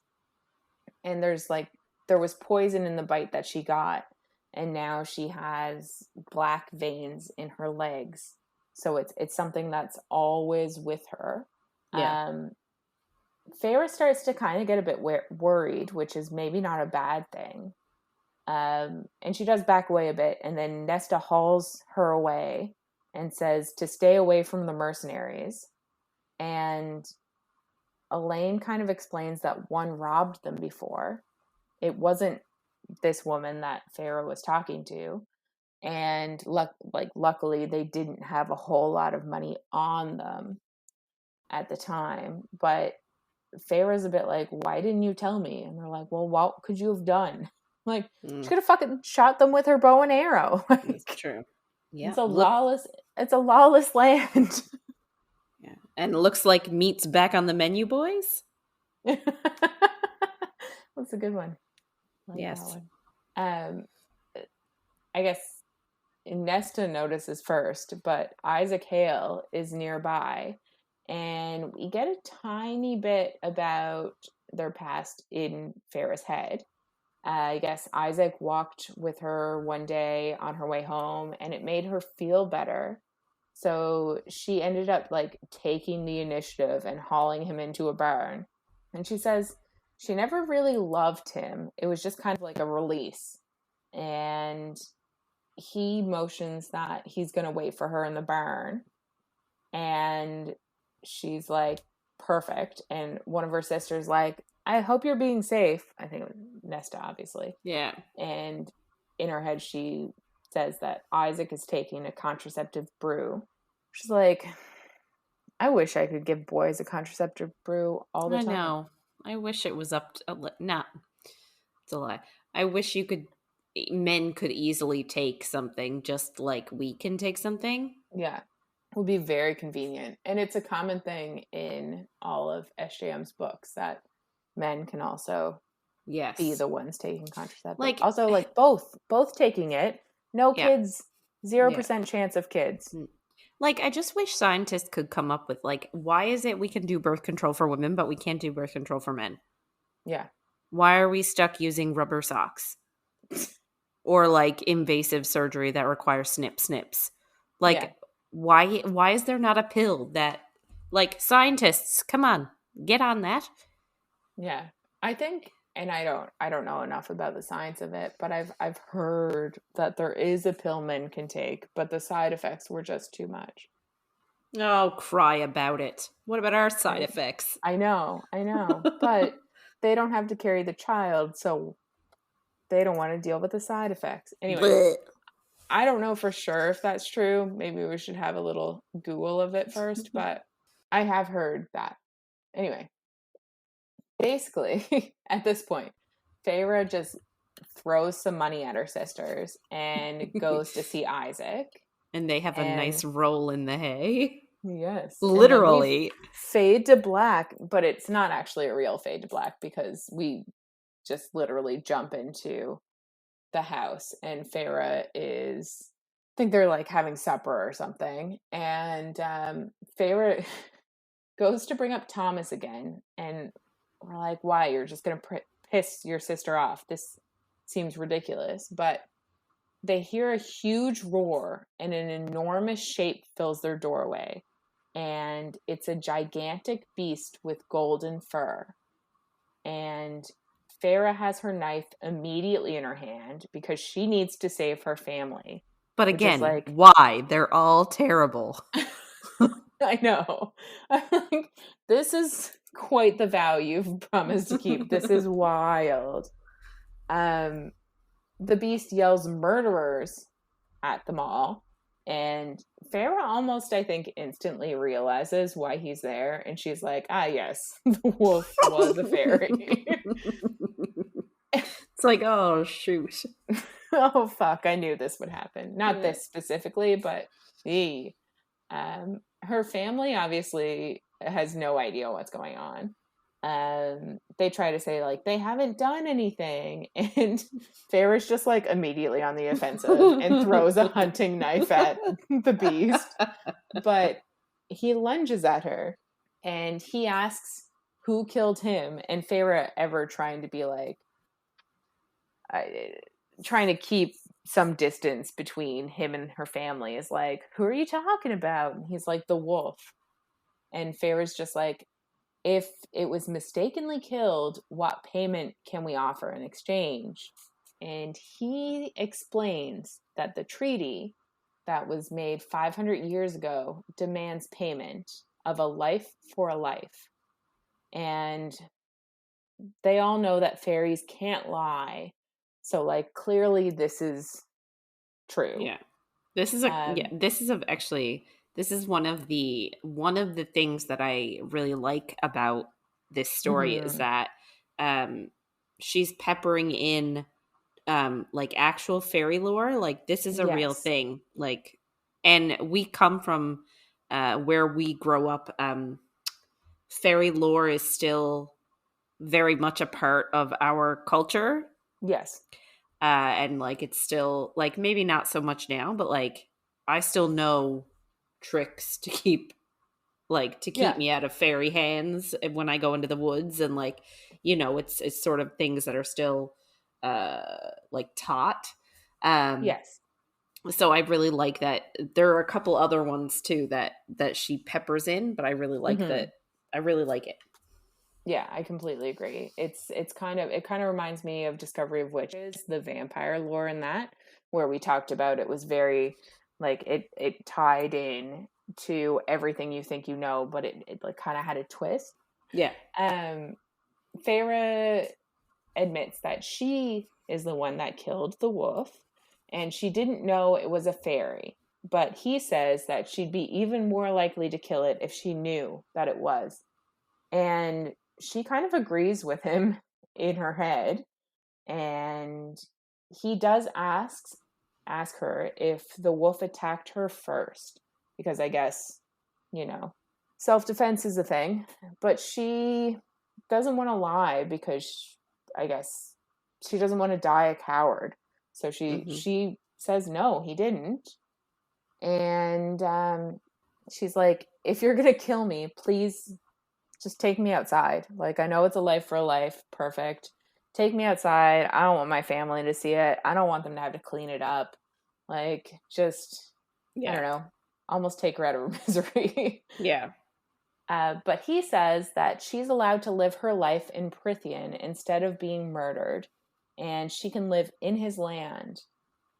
And there was poison in the bite that she got, and now she has black veins in her legs. So it's something that's always with her. Yeah. Feyre starts to kind of get a bit worried, which is maybe not a bad thing. And she does back away a bit, and then Nesta hauls her away and says to stay away from the mercenaries. And Elaine kind of explains that one robbed them before. It wasn't this woman that Feyre was talking to. And luckily, they didn't have a whole lot of money on them at the time. But Feyre's a bit like, why didn't you tell me? And they're like, well, what could you have done? Like, she could have fucking shot them with her bow and arrow. That's true. Yeah. It's a lawless land. Yeah. And it looks like meat's back on the menu, boys. That's a good one. Yes. I guess Nesta notices first, but Isaac Hale is nearby, and we get a tiny bit about their past in Feyre's head. I guess Isaac walked with her one day on her way home, and it made her feel better. So she ended up like taking the initiative and hauling him into a barn. And she says she never really loved him. It was just kind of like a release. And he motions that he's going to wait for her in the barn. And she's like, perfect. And one of her sisters like, I hope you're being safe. I think it was Nesta, obviously. Yeah. And in her head, she says that Isaac is taking a contraceptive brew. She's like, I wish I could give boys a contraceptive brew all the I time. know. I wish it was up to not. It's a lie. I wish men could easily take something just like we can take something. Yeah, it would be very convenient. And it's a common thing in all of SJM's books that men can also be the ones taking contraceptive. Like, also, like both taking it. No yeah. kids, 0% chance of kids. Like, I just wish scientists could come up with, like, why is it we can do birth control for women, but we can't do birth control for men? Yeah. Why are we stuck using rubber socks? Or, like, invasive surgery that requires snips? Like, why is there not a pill that, like, scientists, come on, get on that. Yeah. I think, and I don't know enough about the science of it, but I've heard that there is a pill men can take, but the side effects were just too much. Oh, cry about it. What about our side effects? I know. But they don't have to carry the child, so they don't want to deal with the side effects. Anyway, Blech. I don't know for sure if that's true. Maybe we should have a little Google of it first, but I have heard that. Anyway, basically, at this point, Feyre just throws some money at her sisters and goes to see Isaac. And they have a nice roll in the hay. Yes. Literally. Fade to black, but it's not actually a real fade to black because we just literally jump into the house and Feyre is, I think they're like having supper or something. And Feyre goes to bring up Thomas again. And we're like, why? You're just going to piss your sister off. This seems ridiculous. But they hear a huge roar and an enormous shape fills their doorway. And it's a gigantic beast with golden fur. And Feyre has her knife immediately in her hand because she needs to save her family. But again, like, why? They're all terrible. I know. This is quite the value you've promised to keep. This is wild. The beast yells murderers at them all. And Feyre almost, I think, instantly realizes why he's there. And she's like, yes, the wolf was a fairy. It's like, oh, shoot. Oh, fuck, I knew this would happen. Not this specifically, but her family obviously has no idea what's going on. They try to say, like, they haven't done anything. And Feyre's just, like, immediately on the offensive and throws a hunting knife at the beast. But he lunges at her and he asks who killed him. And Feyre, ever trying to be like, trying to keep some distance between him and her family, is like, who are you talking about? And he's like, the wolf. And Feyre's just like, if it was mistakenly killed, what payment can we offer in exchange? And he explains that the treaty that was made 500 years ago demands payment of a life for a life. And they all know that fairies can't lie. So, like, clearly this is true. Yeah. This is this is one of the things that I really like about this story is that she's peppering in like actual fairy lore. Like, this is a real thing. Like, and we come from where we grow up. Fairy lore is still very much a part of our culture. Yes. And like, it's still like, maybe not so much now, but like, I still know tricks to keep me out of fairy hands when I go into the woods. And like, you know, it's sort of things that are still like taught. Yes. So I really like that. There are a couple other ones too that she peppers in, but I really like that. I really like it. Yeah, I completely agree. It kind of reminds me of Discovery of Witches, the vampire lore in that, where we talked about it was very like it tied in to everything you think you know, but it like kind of had a twist. Yeah. Feyre admits that she is the one that killed the wolf, and she didn't know it was a fairy. But he says that she'd be even more likely to kill it if she knew that it was. And she kind of agrees with him in her head. And he does ask her if the wolf attacked her first, because I guess, you know, self-defense is a thing. But she doesn't want to lie because I guess she doesn't want to die a coward. So Mm-hmm. she says no, he didn't. And she's like, if you're gonna kill me, please just take me outside. Like, I know it's a life for a life, perfect. Take me outside. I don't want my family to see it. I don't want them to have to clean it up. Like, just, I don't Yeah. know, almost take her out of her misery. Yeah. But he says that she's allowed to live her life in Prythian instead of being murdered, and she can live in his land.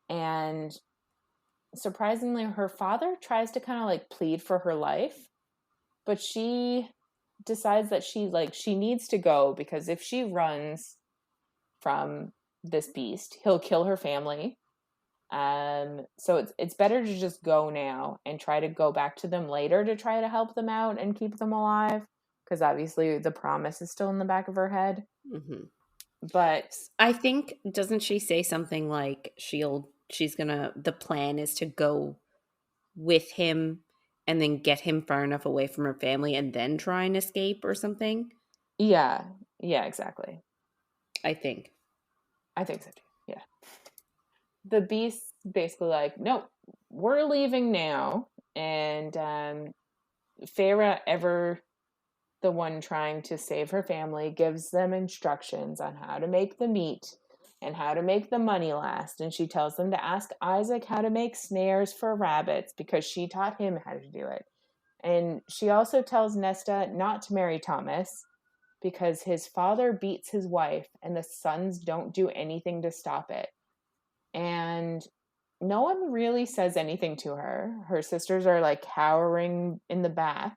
And surprisingly, her father tries to kind of like plead for her life, but she decides that she needs to go, because if she runs from this beast, he'll kill her family. So it's better to just go now and try to go back to them later to try to help them out and keep them alive, because obviously the promise is still in the back of her head. Mm-hmm. But I think, doesn't she say something like she's gonna, the plan is to go with him and then get him far enough away from her family and then try and escape or something? yeah, yeah, exactly. I think. I think so too. Yeah. The beast's basically like, nope, we're leaving now. And Feyre, ever the one trying to save her family, gives them instructions on how to make the meat and how to make the money last. And she tells them to ask Isaac how to make snares for rabbits, because she taught him how to do it. And she also tells Nesta not to marry Thomas, because his father beats his wife and the sons don't do anything to stop it. And no one really says anything to her. Her sisters are like cowering in the back.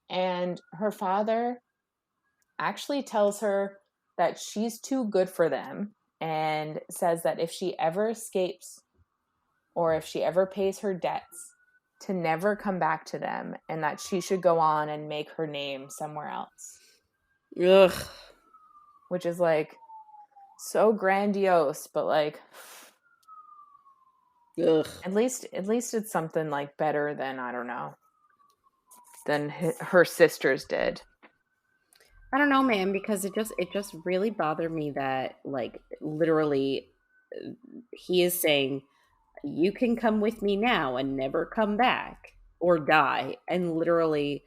And her father actually tells her that she's too good for them, and says that if she ever escapes or if she ever pays her debts, to never come back to them, and that she should go on and make her name somewhere else. Ugh. Which is like so grandiose, but like Ugh. at least it's something like better than, I don't know, than her sisters did. I don't know, man, because it just really bothered me that, like, literally he is saying, you can come with me now and never come back or die, and literally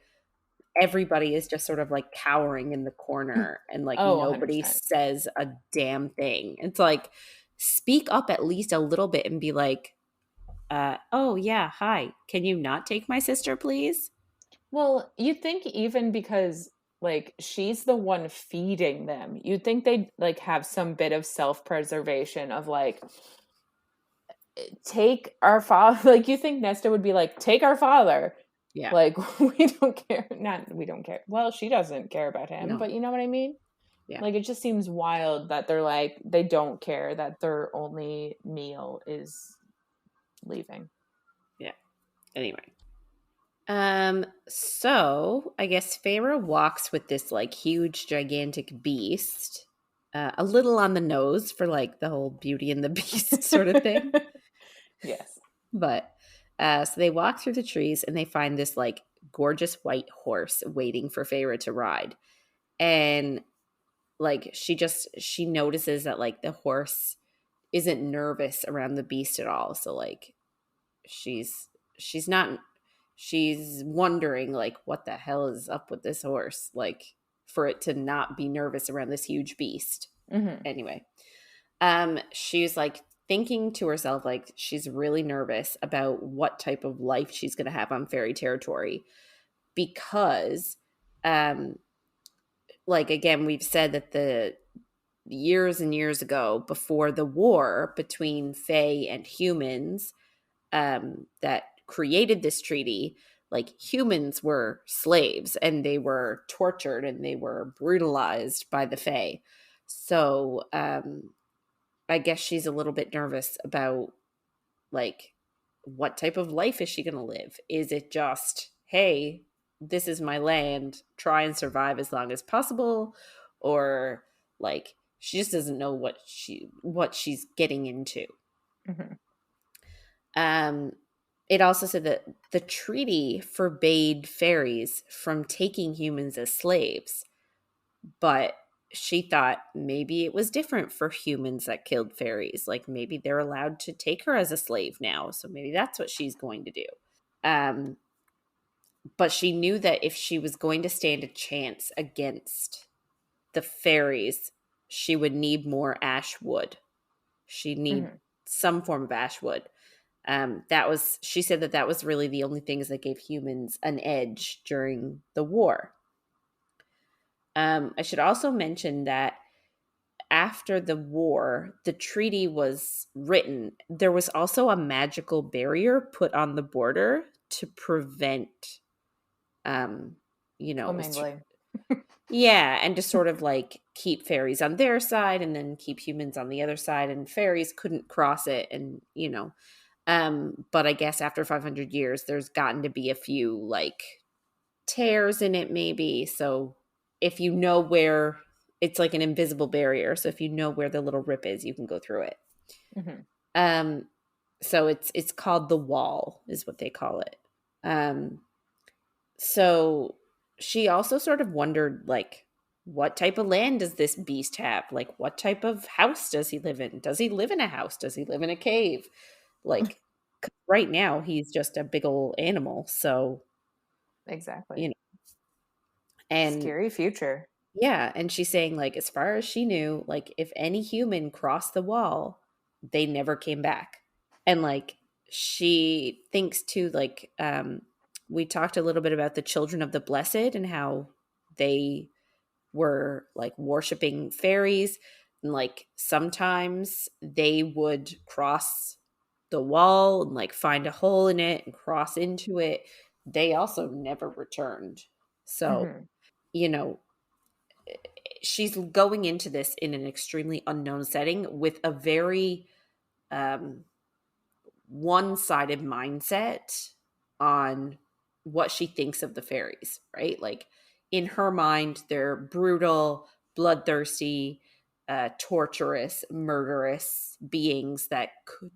everybody is just sort of like cowering in the corner, and like Oh, nobody 100%. says a damn thing. It's like, speak up at least a little bit and be like, oh yeah, hi, can you not take my sister, please? Well, you'd think, even because like she's the one feeding them, you'd think they'd like have some bit of self-preservation of like, take our father. Like, you think Nesta would be like, take our father. Yeah. Like, we don't care. Not, we don't care. Well, she doesn't care about him, No. but you know what I mean? Yeah. Like, it just seems wild that they're like, they don't care that their only meal is leaving. Yeah. Anyway. So I guess Feyre walks with this like huge, gigantic beast. A little on the nose for like the whole Beauty and the Beast sort of thing. Yes. But so they walk through the trees and they find this like gorgeous white horse waiting for Feyre to ride. And like she notices that like the horse isn't nervous around the beast at all. So like she's she's not she's wondering like what the hell is up with this horse, like for it to not be nervous around this huge beast. Mm-hmm. Anyway, she's like thinking to herself, like she's really nervous about what type of life she's going to have on fairy territory, because like again we've said that the years and years ago, before the war between fae and humans, that created this treaty, like humans were slaves and they were tortured and they were brutalized by the fae. So I guess she's a little bit nervous about like, what type of life is she going to live? Is it just, hey, this is my land, try and survive as long as possible? Or like, she just doesn't know what she's getting into. Mm-hmm. Um, it also said that the treaty forbade faeries from taking humans as slaves, but she thought maybe it was different for humans that killed faeries. Like maybe they're allowed to take her as a slave now, so maybe that's what she's going to do. Um, but she knew that if she was going to stand a chance against the faeries, she would need more ash wood. She'd need Mm-hmm. some form of ash wood. That was, she said that was really the only things that gave humans an edge during the war. I should also mention that after the war, the treaty was written. There was also a magical barrier put on the border to prevent, um, it was Commingling. yeah, and to sort of like keep fairies on their side and then keep humans on the other side, and fairies couldn't cross it, and but I guess after 500 years, there's gotten to be a few like tears in it, maybe. So if you know where, it's like an invisible barrier. So if you know where the little rip is, you can go through it. Mm-hmm. Um, so it's called the wall, is what they call it. Um, so she also sort of wondered, like, what type of land does this beast have? Like, what type of house does he live in? Does he live in a house? Does he live in a cave? Like, 'cause right now he's just a big old animal. So, you Exactly. know, and Scary future. yeah, and she's saying, like, as far as she knew, like, if any human crossed the wall, they never came back. And like, she thinks too, like, we talked a little bit about the children of the blessed and how they were like worshiping fairies, and like sometimes they would cross the wall and like find a hole in it and cross into it. They also never returned. So, Mm-hmm. you know, she's going into this in an extremely unknown setting with a very um, one-sided mindset on what she thinks of the fairies, right? Like in her mind, they're brutal, bloodthirsty, torturous, murderous beings that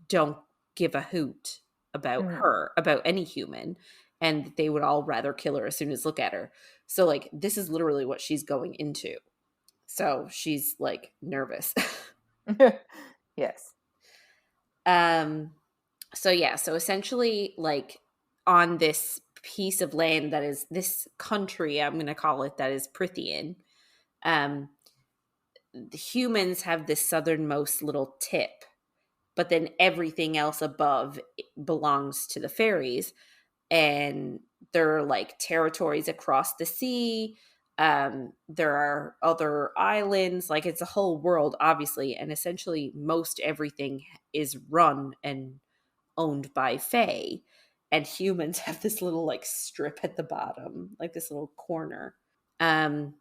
don't give a hoot about Mm-hmm. her, about any human, and they would all rather kill her as soon as look at her. So like this is literally what she's going into. So she's like nervous. Yes. um so yeah, so essentially like on this piece of land that is this country, I'm going to call it, that is Prythian, um the humans have this southernmost little tip, but then everything else above belongs to the fairies, and there are like territories across the sea. There are other islands, like it's a whole world obviously, and essentially most everything is run and owned by Fae, and humans have this little like strip at the bottom, like this little corner. Um,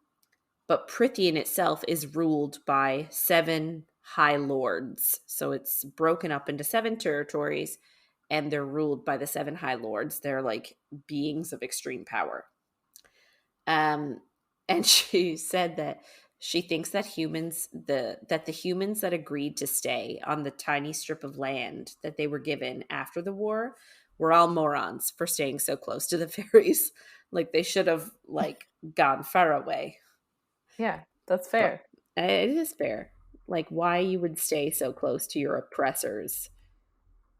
but Prythian itself is ruled by 7 high lords. So it's broken up into 7 territories, and they're ruled by the 7 high lords. They're like beings of extreme power. Um, and she said that she thinks that the humans that agreed to stay on the tiny strip of land that they were given after the war were all morons for staying so close to the fairies. Like they should have like gone far away. Yeah, that's But fair. it is fair. Like why you would stay so close to your oppressors,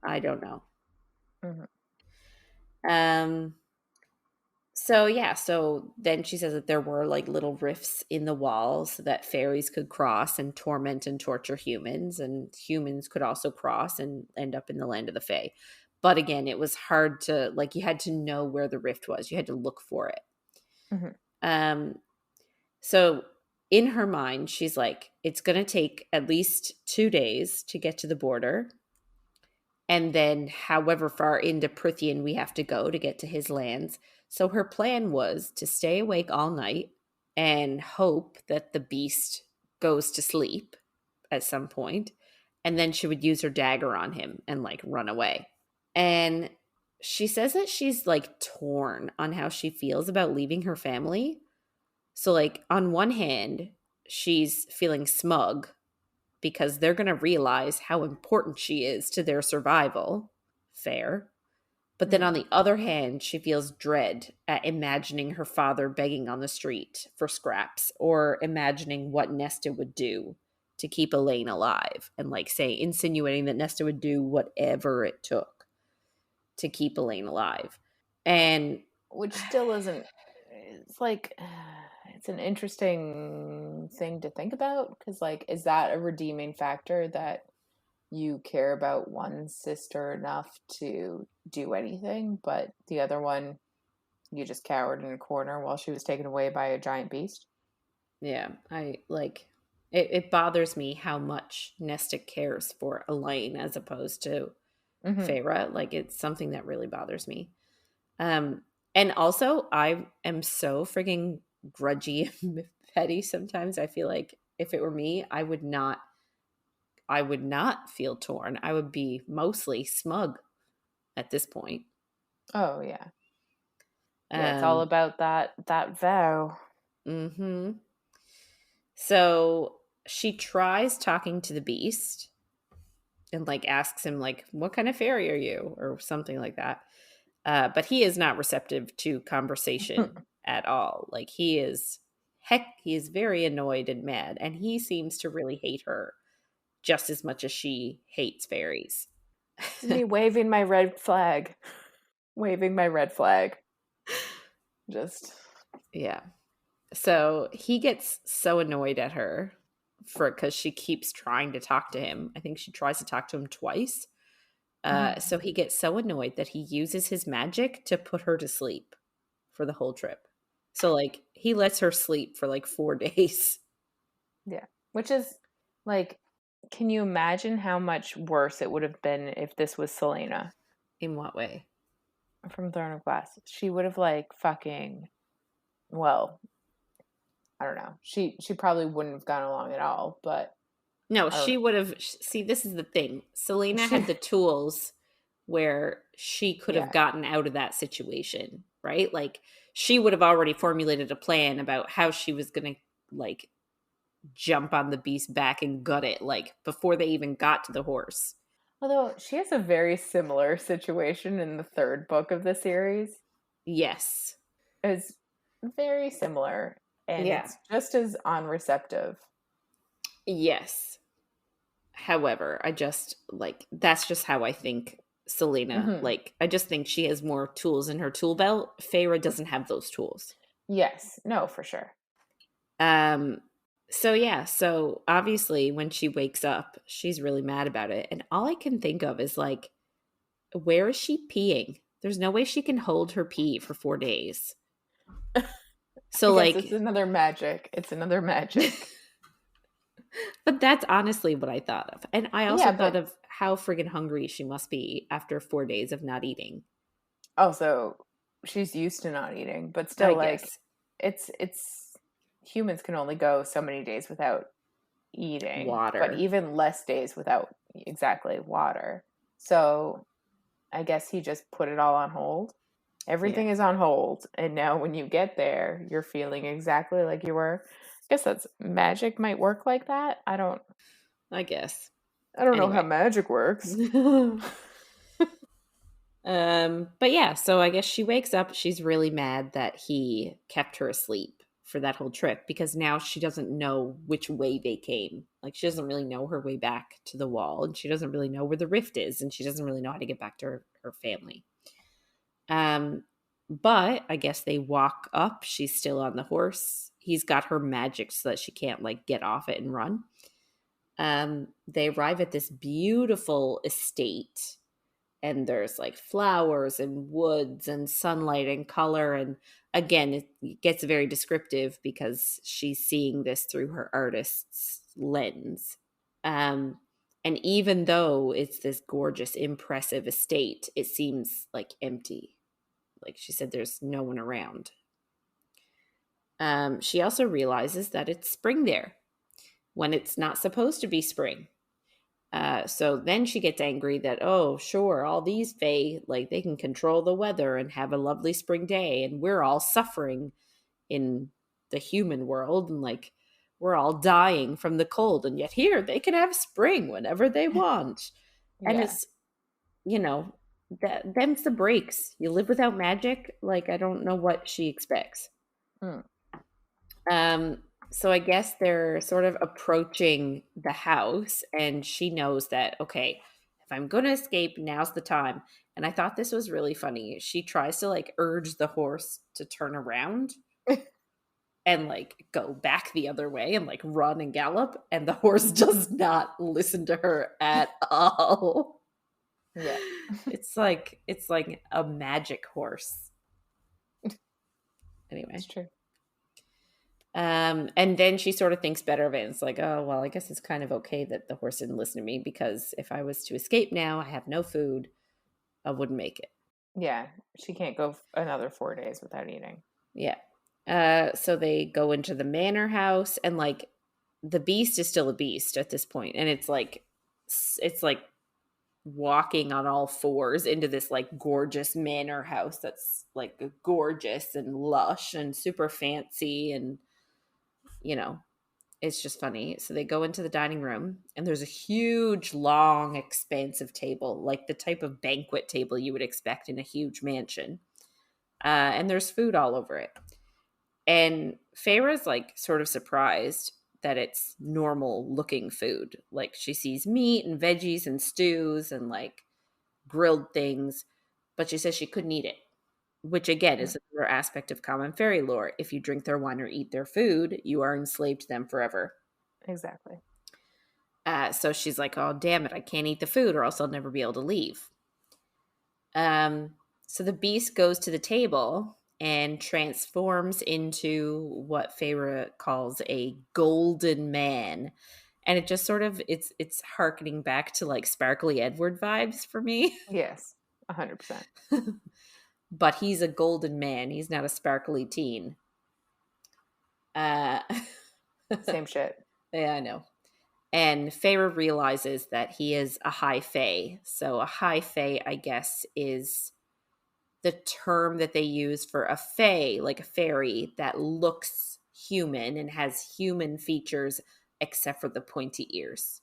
I don't know. Mm-hmm. Um So yeah, so then she says that there were like little rifts in the walls so that fairies could cross and torment and torture humans, and humans could also cross and end up in the land of the Fae. But again, it was hard to, like, you had to know where the rift was. You had to look for it. Mm-hmm. Um so in her mind, she's like, it's going to take at least 2 days to get to the border, and then however far into Prythian we have to go to get to his lands. So her plan was to stay awake all night and hope that the beast goes to sleep at some point, And then she would use her dagger on him and like run away. And she says that she's like torn on how she feels about leaving her family. So, like, on one hand, she's feeling smug because they're going to realize how important she is to their survival. Fair. But then on the other hand, she feels dread at imagining her father begging on the street for scraps, or imagining what Nesta would do to keep Elaine alive, and like say insinuating that Nesta would do whatever it took to keep Elaine alive. And which still isn't, it's like, it's an interesting thing to think about, because like, is that a redeeming factor, that you care about one sister enough to do anything, but the other one you just cowered in a corner while she was taken away by a giant beast? yeah, I like it bothers me how much Nesta cares for Elaine as opposed to Feyre. Like, it's something that really bothers me. And also I am so frigging grudgy and petty sometimes. I feel like if it were me, I would not feel torn. I would be mostly smug at this point. Oh yeah. Yeah, it's all about that vow. Mm-hmm. So she tries talking to the beast and like asks him like, what kind of fairy are you, or something like that. But he is not receptive to conversation at all. Like, he is very annoyed and mad, and he seems to really hate her just as much as she hates fairies. This is me waving my red flag. Waving my red flag. Just. Yeah. So he gets so annoyed at her because she keeps trying to talk to him. I think she tries to talk to him twice. So he gets so annoyed that he uses his magic to put her to sleep for the whole trip. So like, he lets her sleep for like 4 days. Yeah. Which is like, can you imagine how much worse it would have been if this was Selena In what way? from Throne of Glass? She would have like fucking, well, I don't know. She probably wouldn't have gone along at all, but No, I don't she know. would have. See, this is the thing. Selena She, had the tools where she could have yeah. gotten out of that situation, right? Like, she would have already formulated a plan about how she was going to like jump on the beast's back and gut it, like before they even got to the horse. Although she has a very similar situation in the third book of the series. Yes. It's very similar, and Yeah. it's just as unreceptive. Yes. However, I just like, that's just how I think Selena, like, I just think she has more tools in her tool belt. Feyre doesn't have those tools. Yes. No, for sure. Um so yeah, so obviously when she wakes up, she's really mad about it. And all I can think of is like, where is she peeing? There's no way she can hold her pee for 4 days. I So guess it's like, another magic. It's another magic. but that's honestly what I thought of. And I Yeah, also thought but of how friggin' hungry she must be after 4 days of not eating. also she's used to not eating, but I still, like, guess it's humans can only go so many days without eating, but water. even less days without exactly water. So I guess he just put it all on hold. Yeah, Everything is on hold, and now when you get there, you're feeling exactly like you were. I guess that's magic might work like that. I guess. I don't know how Anyway. magic works. But yeah, so I guess she wakes up, she's really mad that he kept her asleep for that whole trip, because now she doesn't know which way they came. Like, she doesn't really know her way back to the wall, and she doesn't really know where the rift is, and she doesn't really know how to get back to her family. But I guess they walk up, she's still on the horse. He's got her magic so that she can't like get off it and run. They arrive at this beautiful estate, and there's like flowers and woods and sunlight and color. And again, it gets very descriptive because she's seeing this through her artist's lens. Um, and even though it's this gorgeous, impressive estate, it seems like empty. Like she said, there's no one around. She also realizes that it's spring there when it's not supposed to be spring. So then she gets angry that, oh, sure, all these fae, like, they can control the weather and have a lovely spring day, and we're all suffering in the human world, and like, we're all dying from the cold, and yet here they can have spring whenever they want. And Yeah. it's, you know, them's the breaks. You live without magic. Like, I don't know what she expects. Mm. So I guess they're sort of approaching the house, and she knows that, okay, if I'm going to escape, now's the time. And I thought this was really funny. She tries to like urge the horse to turn around and like go back the other way and like run and gallop, and the horse does not listen to her at all. Yeah. It's like a magic horse. It's Anyway. true. And then she sort of thinks better of it. It's like, oh, well, I guess it's kind of okay that the horse didn't listen to me, because if I was to escape now, I have no food. I wouldn't make it. Yeah. She can't go another 4 days without eating. Yeah. So they go into the manor house, and like, the beast is still a beast at this point, and it's like walking on all fours into this like gorgeous manor house that's like gorgeous and lush and super fancy, and you know, it's just funny. So they go into the dining room, and there's a huge, long, expansive table, like the type of banquet table you would expect in a huge mansion. And there's food all over it. And Feyre's like sort of surprised that it's normal looking food. Like, she sees meat and veggies and stews and like grilled things, but she says she couldn't eat it, which again Mm. is another aspect of common fairy lore. If you drink their wine or eat their food, you are enslaved to them forever. Exactly. So she's like, oh, damn it, I can't eat the food or else I'll never be able to leave. So the beast goes to the table and transforms into what Feyre calls a golden man. And it just sort of, it's harkening back to like Sparkly Edward vibes for me. Yes. 100%. But he's a golden man. He's not a sparkly teen. Uh, Same shit. yeah, I know. And Feyre realizes that he is a high fae. So a high fae, I guess, is the term that they use for a fae, like a fairy that looks human and has human features except for the pointy ears.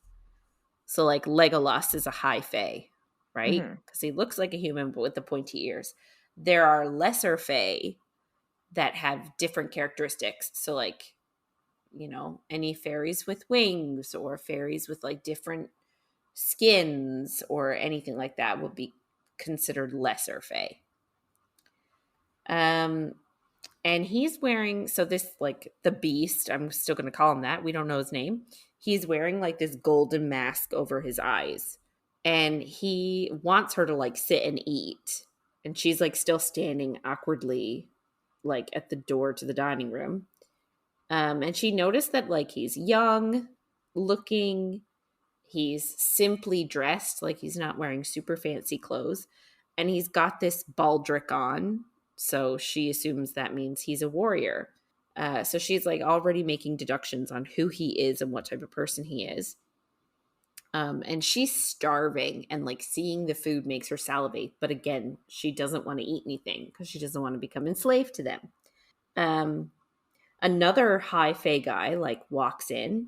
So like Legolas is a high fae, right? Hmm. Because he looks like a human but with the pointy ears. There are lesser fae that have different characteristics. So like, any fairies with wings or fairies with like different skins or anything like that would be considered lesser fae. Um, and he's wearing, so this, like, the beast, I'm still going to call him that. We don't know his name. He's wearing like this golden mask over his eyes, and he wants her to like sit and eat. And she's like still standing awkwardly, like at the door to the dining room. And she noticed that like he's young looking, he's simply dressed, like he's not wearing super fancy clothes, and he's got this baldric on. So she assumes that means he's a warrior. So she's like already making deductions on who he is and what type of person he is. And she's starving, and like seeing the food makes her salivate. But again, she doesn't want to eat anything because she doesn't want to become enslaved to them. Um, Another high fae guy like walks in,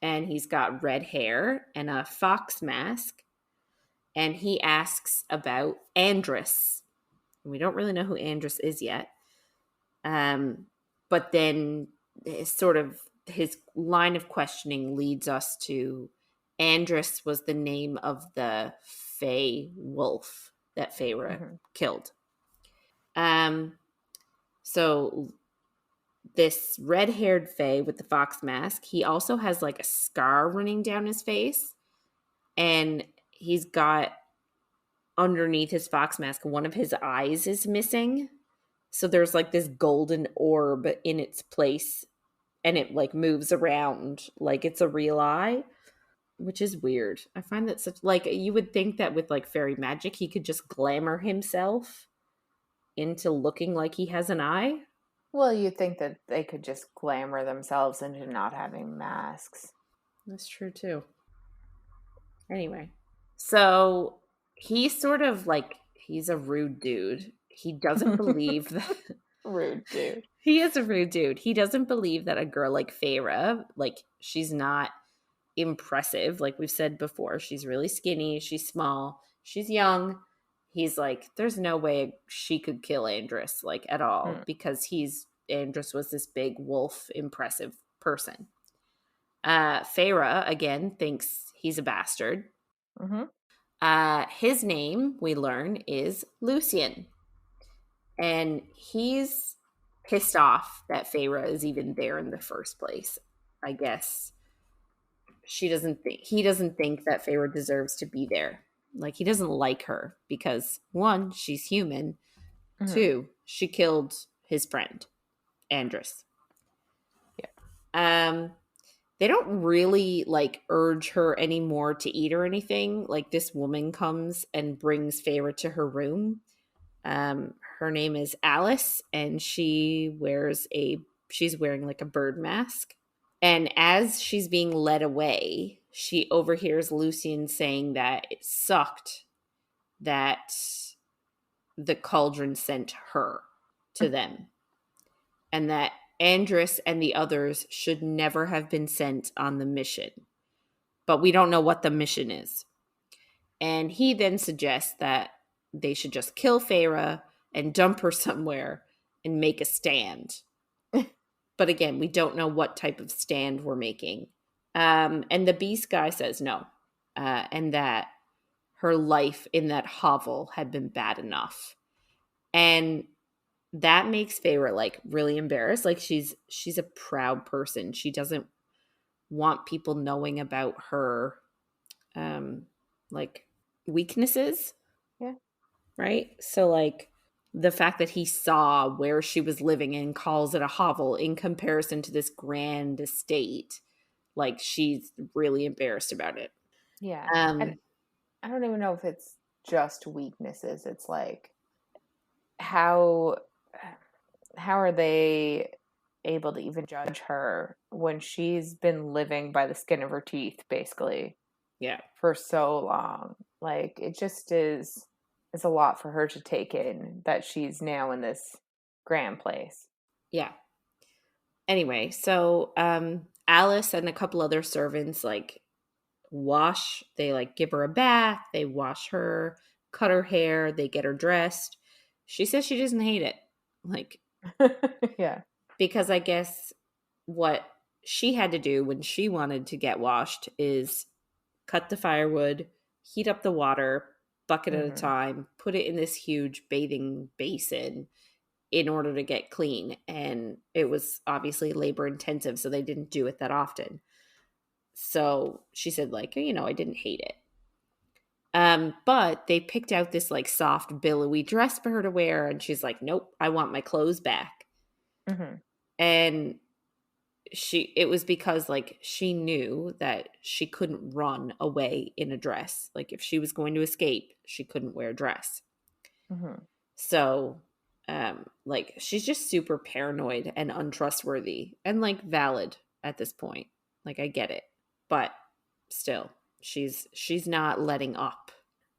and he's got red hair and a fox mask, and he asks about Andrus. We don't really know who Andrus is yet. But then his line of questioning leads us to Andrus was the name of the Fey wolf that Feyre killed. So this red-haired Fey with the fox mask, he also has like a scar running down his face, and he's got underneath his fox mask, one of his eyes is missing. So there's like this golden orb in its place, and it like moves around like it's a real eye, which is weird. I find that such, like, you would think that with like fairy magic he could just glamour himself into looking like he has an eye. Well, you'd think that they could just glamour themselves into not having masks. That's true too. Anyway, so he's sort of like, he's a rude dude. He doesn't believe that. Rude dude. He is a rude dude. He doesn't believe that a girl like Feyre, like, she's not impressive. Like we've said before, she's really skinny, she's small, she's young. He's like, there's no way she could kill Andrus, like, at all, because Andrus was this big wolf, impressive person. Feyre, again, thinks he's a bastard. His name, we learn, is Lucian. And he's pissed off that Feyre is even there in the first place. I guess he doesn't think that Feyre deserves to be there. Like, he doesn't like her because, one, she's human. Two, she killed his friend, Andrus. Yeah. They don't really, like, urge her anymore to eat or anything. Like, this woman comes and brings Feyre to her room. Her name is Alice, and she's wearing like a bird mask. And as she's being led away, she overhears Lucian saying that it sucked that the cauldron sent her to them, and that Andrus and the others should never have been sent on the mission. But we don't know what the mission is. And he then suggests that they should just kill Feyre and dump her somewhere and make a stand. But again, we don't know what type of stand we're making. And the beast guy says no. And that her life in that hovel had been bad enough. And that makes Feyre, like, really embarrassed. Like, she's a proud person. She doesn't want people knowing about her, like, weaknesses. Yeah. Right? So, like, the fact that he saw where she was living and calls it a hovel in comparison to this grand estate, like, she's really embarrassed about it. Yeah. And I don't even know if it's just weaknesses. It's like, how are they able to even judge her when she's been living by the skin of her teeth, basically? Yeah. For so long. Like, it just is, it's a lot for her to take in that she's now in this grand place. Yeah. Anyway, so Alice and a couple other servants, like, they, like, give her a bath, they wash her, cut her hair, they get her dressed. She says she doesn't hate it. Like, yeah. Because I guess what she had to do when she wanted to get washed is cut the firewood, heat up the water, bucket at a time, put it in this huge bathing basin in order to get clean. And it was obviously labor intensive, so they didn't do it that often. So she said, like, I didn't hate it. But they picked out this, like, soft, billowy dress for her to wear, and she's like, nope, I want my clothes back. And it was because, like, she knew that she couldn't run away in a dress. Like, if she was going to escape, she couldn't wear a dress. So, like, she's just super paranoid and untrustworthy, and, like, valid at this point. Like, I get it, but still, she's not letting up.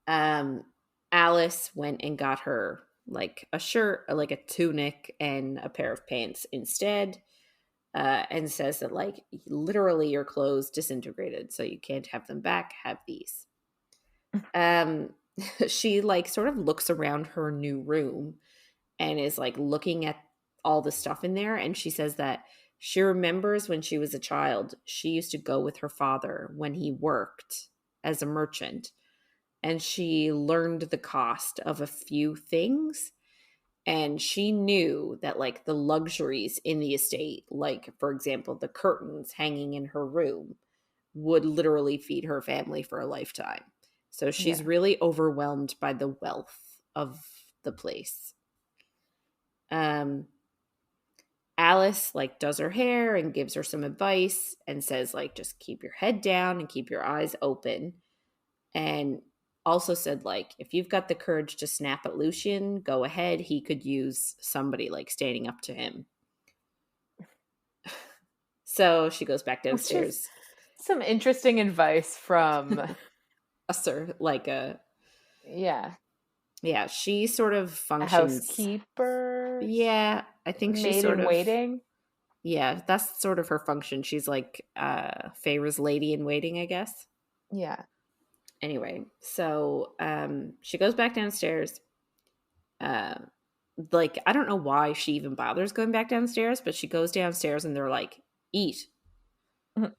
Alice went and got her, like, a shirt, like a tunic, and a pair of pants instead. And says that, like, literally your clothes disintegrated, so you can't have them back. Have these. She, like, sort of looks around her new room and is, like, looking at all the stuff in there, and she says that she remembers when she was a child, she used to go with her father when he worked as a merchant, and she learned the cost of a few things. And she knew that, like, the luxuries in the estate, like, for example, the curtains hanging in her room, would literally feed her family for a lifetime. So she's really overwhelmed by the wealth of the place. Alice, like, does her hair and gives her some advice and says, like, just keep your head down and keep your eyes open. And also said, like, if you've got the courage to snap at Lucian, go ahead. He could use somebody, like, standing up to him. So she goes back downstairs. Some interesting advice from like a Yeah. yeah, she sort of A functions. housekeeper, Yeah, I think she maid sort in of. waiting. Yeah, that's sort of her function. She's like Feyre's lady in waiting, I guess. Yeah. Anyway, so she goes back downstairs. Uh, like I don't know why she even bothers going back downstairs, but she goes downstairs and they're like, "Eat," Mhm.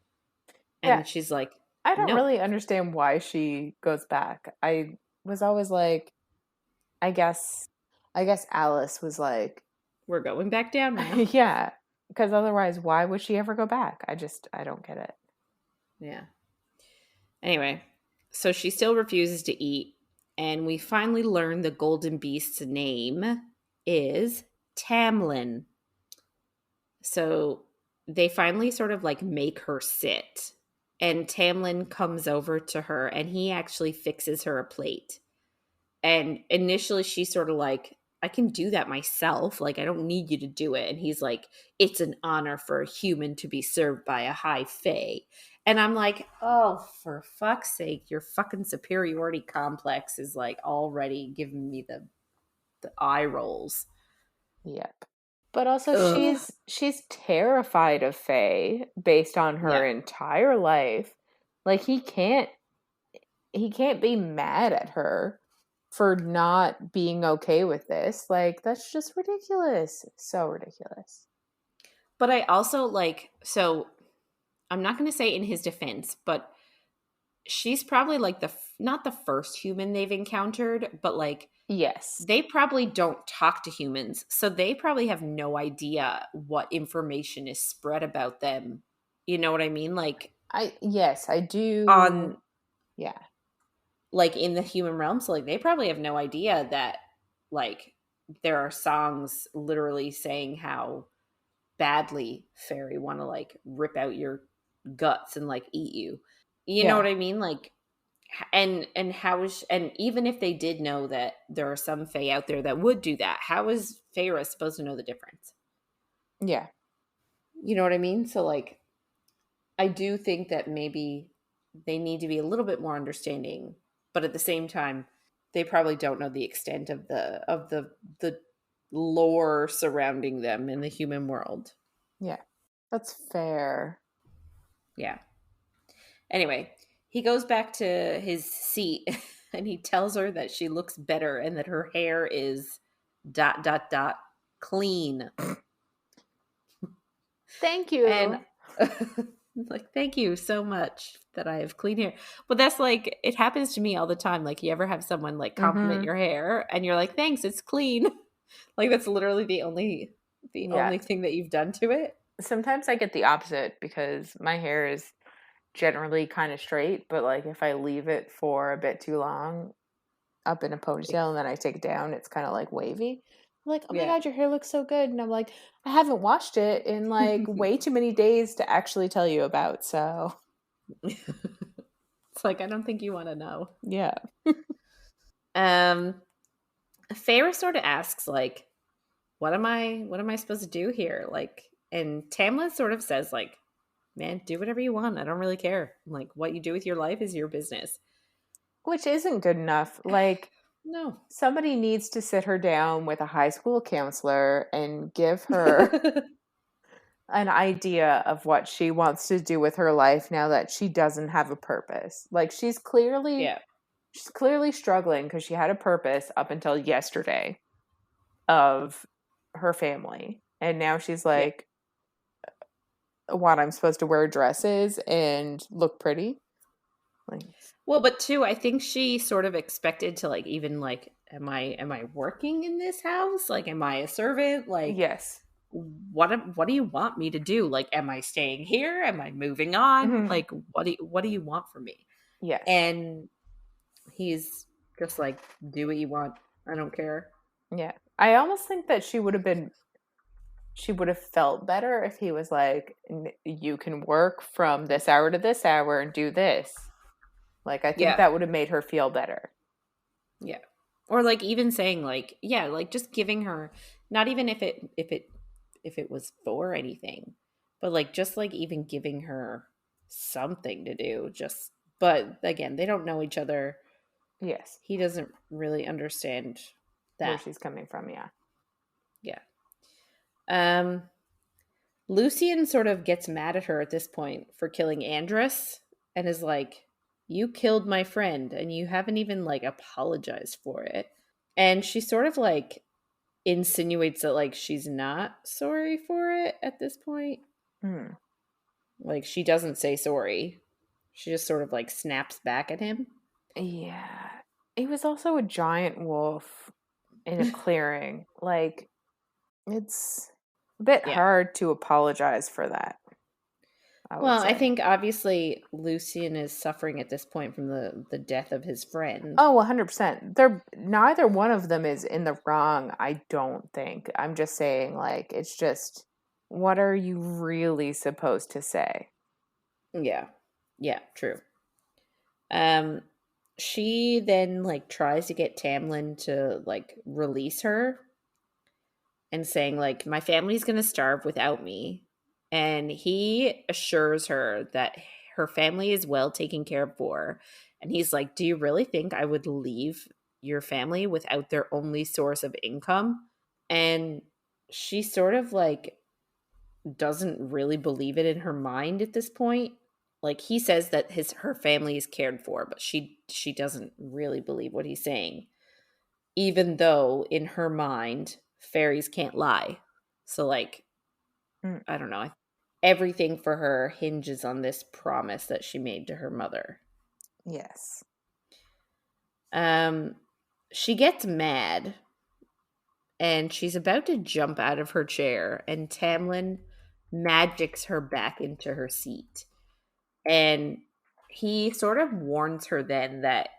Yeah. and she's like, I don't "No, really understand why she goes back. I was always like, I guess I guess Alice was like, we're going back down now." yeah, because otherwise why would she ever go back? I don't get it. Yeah. Anyway, so she still refuses to eat, and we finally learn the golden beast's name is Tamlin. So they finally sort of like make her sit, and Tamlin comes over to her and he actually fixes her a plate. And initially she's sort of like, I can do that myself. Like, I don't need you to do it. And he's like, it's an honor for a human to be served by a high fae. And I'm like, oh, for fuck's sake, your fucking superiority complex is like already giving me the eye rolls. Yep. But also Ugh. she's terrified of Faye based on her Yeah. entire life. Like he can't be mad at her for not being okay with this. Like that's just ridiculous. So ridiculous. But I also like, so I'm not going to say in his defense, but she's probably like not the first human they've encountered, but like Yes. they probably don't talk to humans. So they probably have no idea what information is spread about them. You know what I mean? Like I do. on Yeah. like in the human realm. So like they probably have no idea that like there are songs literally saying how badly fairy want to like rip out your guts and like eat you. You know Yeah. what I mean? Like and how is and even if they did know that there are some fae out there that would do that, how is Feyre supposed to know the difference? Yeah. You know what I mean? So like I do think that maybe they need to be a little bit more understanding, but at the same time, they probably don't know the extent of the lore surrounding them in the human world. Yeah. That's fair. Yeah. Anyway, he goes back to his seat and he tells her that she looks better and that her hair is dot dot dot clean. Thank And you. like, thank you so much that I have clean hair. But that's like, it happens to me all the time. Like, you ever have someone like compliment Mhm. your hair and you're like, thanks, it's clean. Like, that's literally the Yeah. only thing that you've done to it. Sometimes I get the opposite because my hair is generally kind of straight, but like if I leave it for a bit too long up in a ponytail and then I take it down, it's kind of like wavy. I'm like, oh my Yeah. God, your hair looks so good. And I'm like, I haven't washed it in like way too many days to actually tell you about. So, It's like, I don't think you want to know. yeah. Um, Feyre sort of asks, like, what am I supposed to do here? Like, and Tamlin sort of says, like, man, do whatever you want. I don't really care. Like, what you do with your life is your business. Which isn't good enough. Like, No. somebody needs to sit her down with a high school counselor and give her an idea of what she wants to do with her life now that she doesn't have a purpose. Like Yeah. she's clearly struggling because she had a purpose up until yesterday of her family. And now she's Yeah. like, what, I'm supposed to wear dresses and look pretty? Like, Well, but too, I think she sort of expected to like even like, am I working in this house? Like, am I a servant? Like, yes. what do you want me to do? Like, am I staying here? Am I moving on? Mhm. Like, what do you want from me? Yes. And he's just like, do what you want. I don't care. Yeah. I almost think that she would have felt better if he was like, you can work from this hour to this hour and do this. Like, I think Yeah. that would have made her feel better. Yeah. Or like even saying like, yeah, like just giving her not even if it was for anything, but like just like even giving her something to do, just But again, they don't know each other. Yes. He doesn't really understand that. Where she's coming from, yeah. Yeah. Lucian sort of gets mad at her at this point for killing Andrus and is like, you killed my friend and you haven't even like apologized for it. And she sort of like insinuates that like she's not sorry for it at this point. Like she doesn't say sorry. She just sort of like snaps back at him. Yeah. He was also a giant wolf in a clearing. Like, it's a bit hard to apologize for that. I think obviously Lucian is suffering at this point from the death of his friend. Oh, 100%. Neither one of them is in the wrong, I don't think. I'm just saying, like, it's just, what are you really supposed to say? Yeah. Yeah, true. She then like tries to get Tamlin to like release her and saying like my family's going to starve without me, and he assures her that her family is well taken care of for, and he's like, do you really think I would leave your family without their only source of income? And she sort of like doesn't really believe it in her mind at this point. Like he says that her family is cared for, but she doesn't really believe what he's saying, even though in her mind fairies can't lie. So like I don't know, everything for her hinges on this promise that she made to her mother. Yes. She gets mad and she's about to jump out of her chair, and Tamlin magics her back into her seat. And he sort of warns her then that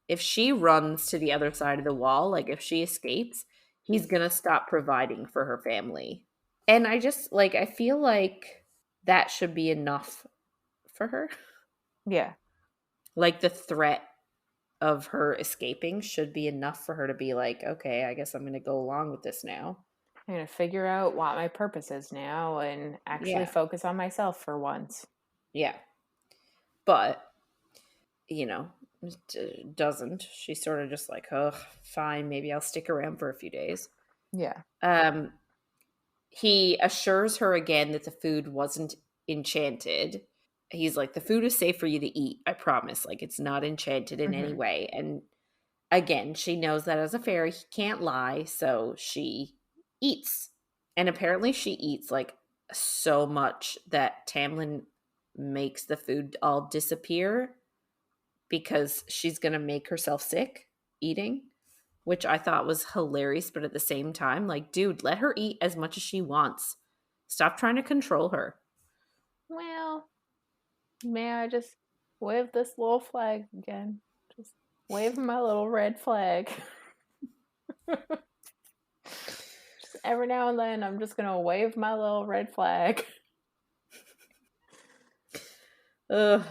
if she runs to the other side of the wall, like if she escapes, he's going to stop providing for her family. And I just like, I feel like that should be enough for her. Yeah. Like the threat of her escaping should be enough for her to be like, okay, I guess I'm going to go along with this now. I'm going to figure out what my purpose is now and actually focus on myself for once. Yeah. But, you know, doesn't. She's sort of just like, oh, fine, maybe I'll stick around for a few days. Yeah. He assures her again that the food wasn't enchanted. He's like, the food is safe for you to eat, I promise. Like, it's not enchanted in any way. And again, she knows that as a fairy, he can't lie, so she eats. And apparently she eats like so much that Tamlin makes the food all disappear because she's going to make herself sick eating, which I thought was hilarious. But at the same time, like, dude, let her eat as much as she wants. Stop trying to control her. Well, may I just wave this little flag again? Just wave my little red flag. Just every now and then, I'm just going to wave my little red flag. Ugh.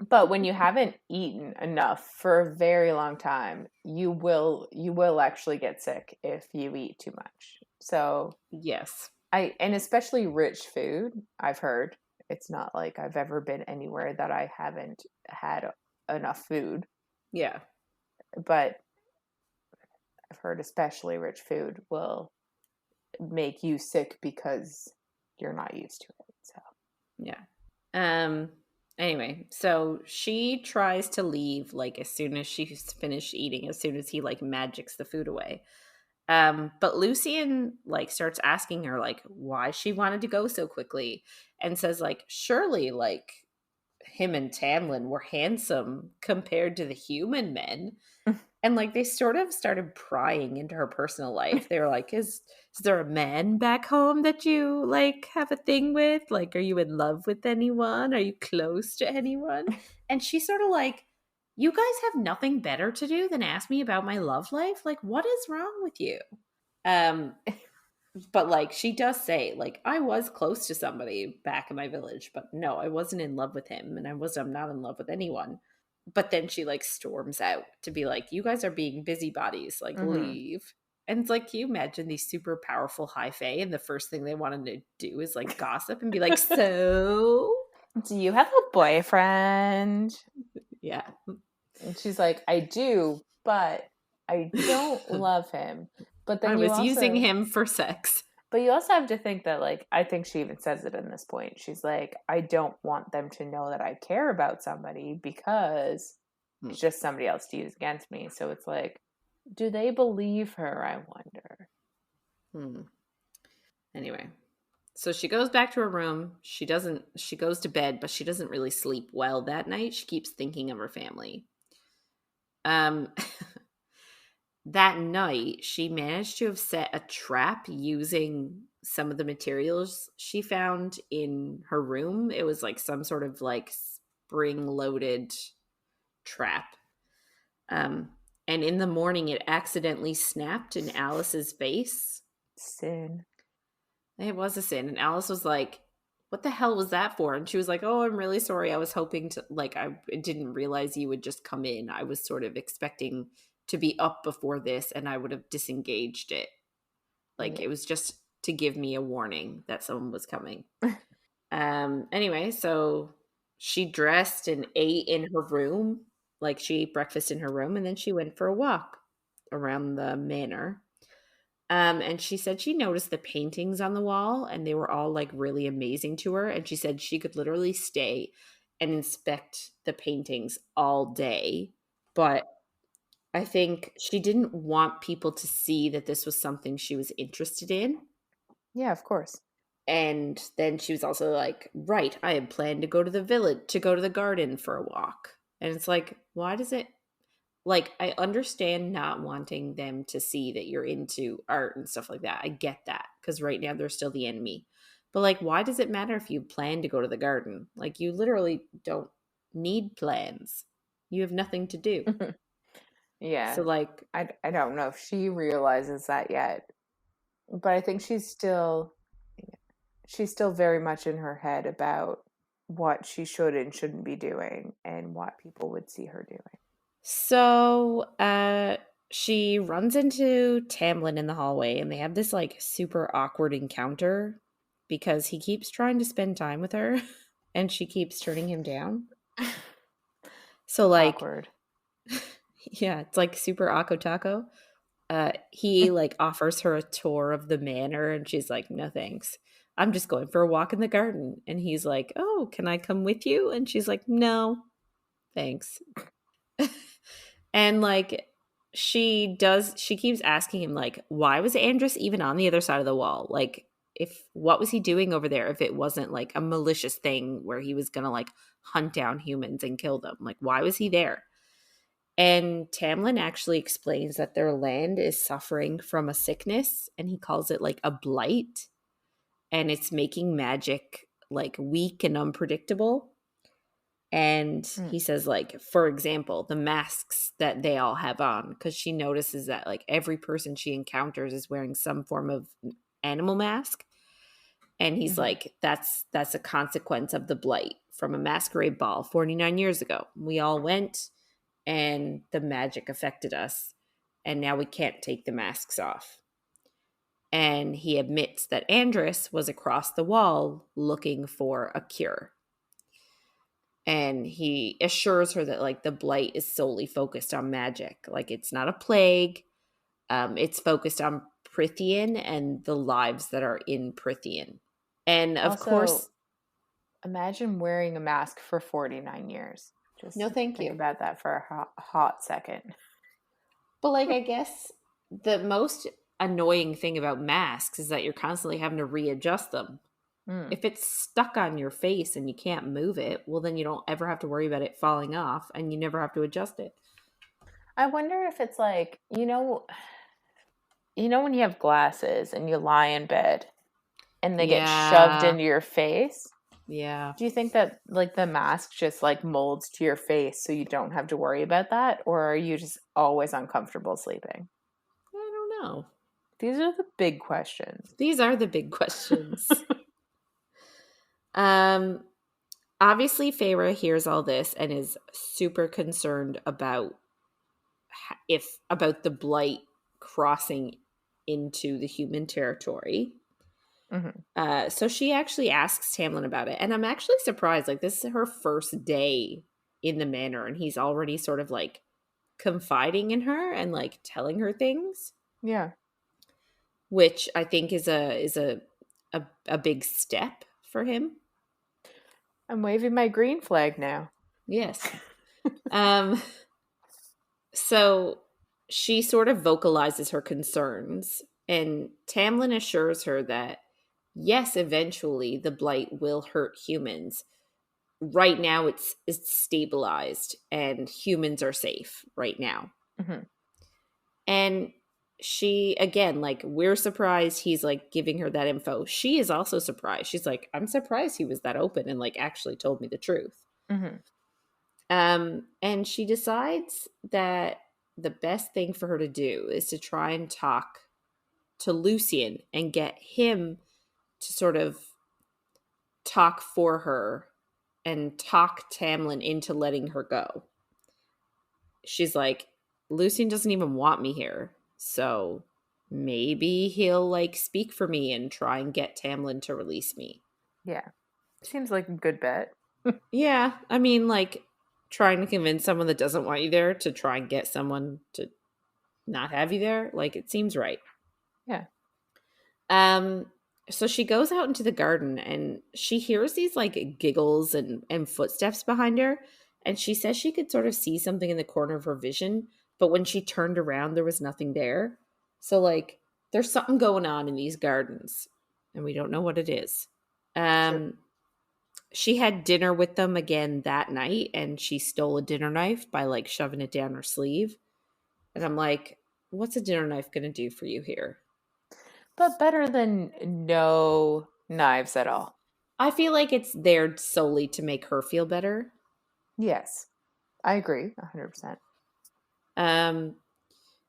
But when you haven't eaten enough for a very long time, you will actually get sick if you eat too much. So yes, and especially rich food, I've heard. It's not like I've ever been anywhere that I haven't had enough food. Yeah. But I've heard especially rich food will make you sick because you're not used to it. So yeah. Anyway, so she tries to leave like as soon as she's finished eating, as soon as he like magics the food away. But Lucian like starts asking her like why she wanted to go so quickly, and says like surely like him and Tamlin were handsome compared to the human men. And like they sort of started prying into her personal life. They were like, is there a man back home that you like have a thing with? Like, are you in love with anyone? Are you close to anyone? And she's sort of like, you guys have nothing better to do than ask me about my love life? Like, what is wrong with you? But like she does say, like, I was close to somebody back in my village, but no, I wasn't in love with him, and I'm not in love with anyone. But then she like storms out to be like, you guys are being busybodies, like leave. And it's like, can you imagine these super powerful high fae and the first thing they wanted to do is like gossip and be like, so Do you have a boyfriend? Yeah. And she's like, I do, but I don't love him. But I then was using him for sex. but you also have to think that, like, I think she even says it in this point. She's like, I don't want them to know that I care about somebody because Hmm. it's just somebody else to use against me. So it's like, do they believe her? I wonder. Anyway, so she goes back to her room. She goes to bed, but she doesn't really sleep well that night. She keeps thinking of her family. Um, that night, she managed to have set a trap using some of the materials she found in her room. It was like some sort of like spring loaded trap. Um, and in the morning, it accidentally snapped in Alice's face. Sin. It was a sin. And Alice was like, what the hell was that for? And she was like, oh, I'm really sorry. I was hoping to, like, I didn't realize you would just come in. I was sort of expecting to be up before this and I would have disengaged it. Like, Yeah. it was just to give me a warning that someone was coming. Anyway, so she dressed and ate in her room. Like, she ate breakfast in her room and then she went for a walk around the manor. And she said she noticed the paintings on the wall and they were all like really amazing to her. And she said she could literally stay and inspect the paintings all day. But I think she didn't want people to see that this was something she was interested in. Yeah, of course. And then she was also like, right, I had planned to go to the village, to go to the garden for a walk. And it's like, why does it, like, I understand not wanting them to see that you're into art and stuff like that. I get that because right now they're still the enemy. But like, why does it matter if you plan to go to the garden? Like, you literally don't need plans. You have nothing to do. Yeah. So like, I don't know if she realizes that yet, but I think she's still very much in her head about what she should and shouldn't be doing and what people would see her doing. so she runs into Tamlin in the hallway and they have this like super awkward encounter because he keeps trying to spend time with her and she keeps turning him down. So like, Awkward. yeah, it's like super Ako. He like offers her a tour of the manor and she's like, no thanks. I'm just going for a walk in the garden. And he's like, oh, can I come with you? And she's like, no, thanks. And like she keeps asking him like, why was Andrus even on the other side of the wall? Like, if what was he doing over there if it wasn't like a malicious thing where he was gonna like hunt down humans and kill them? Like, why was he there? And Tamlin actually explains that their land is suffering from a sickness and he calls it like a blight and it's making magic like weak and unpredictable. And Mm. he says, like, for example, the masks that they all have on, because she notices that like every person she encounters is wearing some form of animal mask. And he's Mm-hmm. like, that's a consequence of the blight from a masquerade ball 49 years ago. We all went and the magic affected us. And now we can't take the masks off. And he admits that Andrus was across the wall looking for a cure. And he assures her that like the blight is solely focused on magic. Like it's not a plague. It's focused on Prythian and the lives that are in Prythian. And of Also, course, imagine wearing a mask for 49 years. no, Just thank think you. about that for a hot second. But like, I guess the most annoying thing about masks is that you're constantly having to readjust them. Mm. If it's stuck on your face and you can't move it, well, then you don't ever have to worry about it falling off and you never have to adjust it. I wonder if it's like, when you have glasses and you lie in bed and they get shoved Yeah. into your face. Yeah. Do you think that like the mask just like molds to your face so you don't have to worry about that? Or are you just always uncomfortable sleeping? I don't know. These are the big questions. These are the big questions. um Obviously Feyre hears all this and is super concerned about about the blight crossing into the human territory. So she actually asks Tamlin about it. And I'm actually surprised. Like, this is her first day in the manor, and he's already sort of like confiding in her and like telling her things. Yeah. Which I think is a big step for him. I'm waving my green flag now. Yes. So she sort of vocalizes her concerns, and Tamlin assures her that yes, eventually the blight will hurt humans. Right now it's stabilized and humans are safe right now. Mm-hmm. And she, again, like, we're surprised he's like giving her that info. She is also surprised. She's like, I'm surprised he was that open and like actually told me the truth. Mm-hmm. And she decides that the best thing for her to do is to try and talk to Lucian and get him to sort of talk for her and talk Tamlin into letting her go. She's like, Lucian doesn't even want me here, so maybe he'll like speak for me and try and get Tamlin to release me. Yeah. Seems like a good bet. Yeah, I mean, like, trying to convince someone that doesn't want you there to try and get someone to not have you there, like, it seems right. Yeah. Um so she goes out into the garden and she hears these like giggles and footsteps behind her, and she says she could sort of see something in the corner of her vision, but when she turned around there was nothing there. So like there's something going on in these gardens and we don't know what it is. Sure. She had dinner with them again that night, and she stole a dinner knife by like shoving it down her sleeve. And I'm like, what's a dinner knife going to do for you here? But better than no knives at all. I feel like it's there solely to make her feel better. Yes. I agree 100%. Um,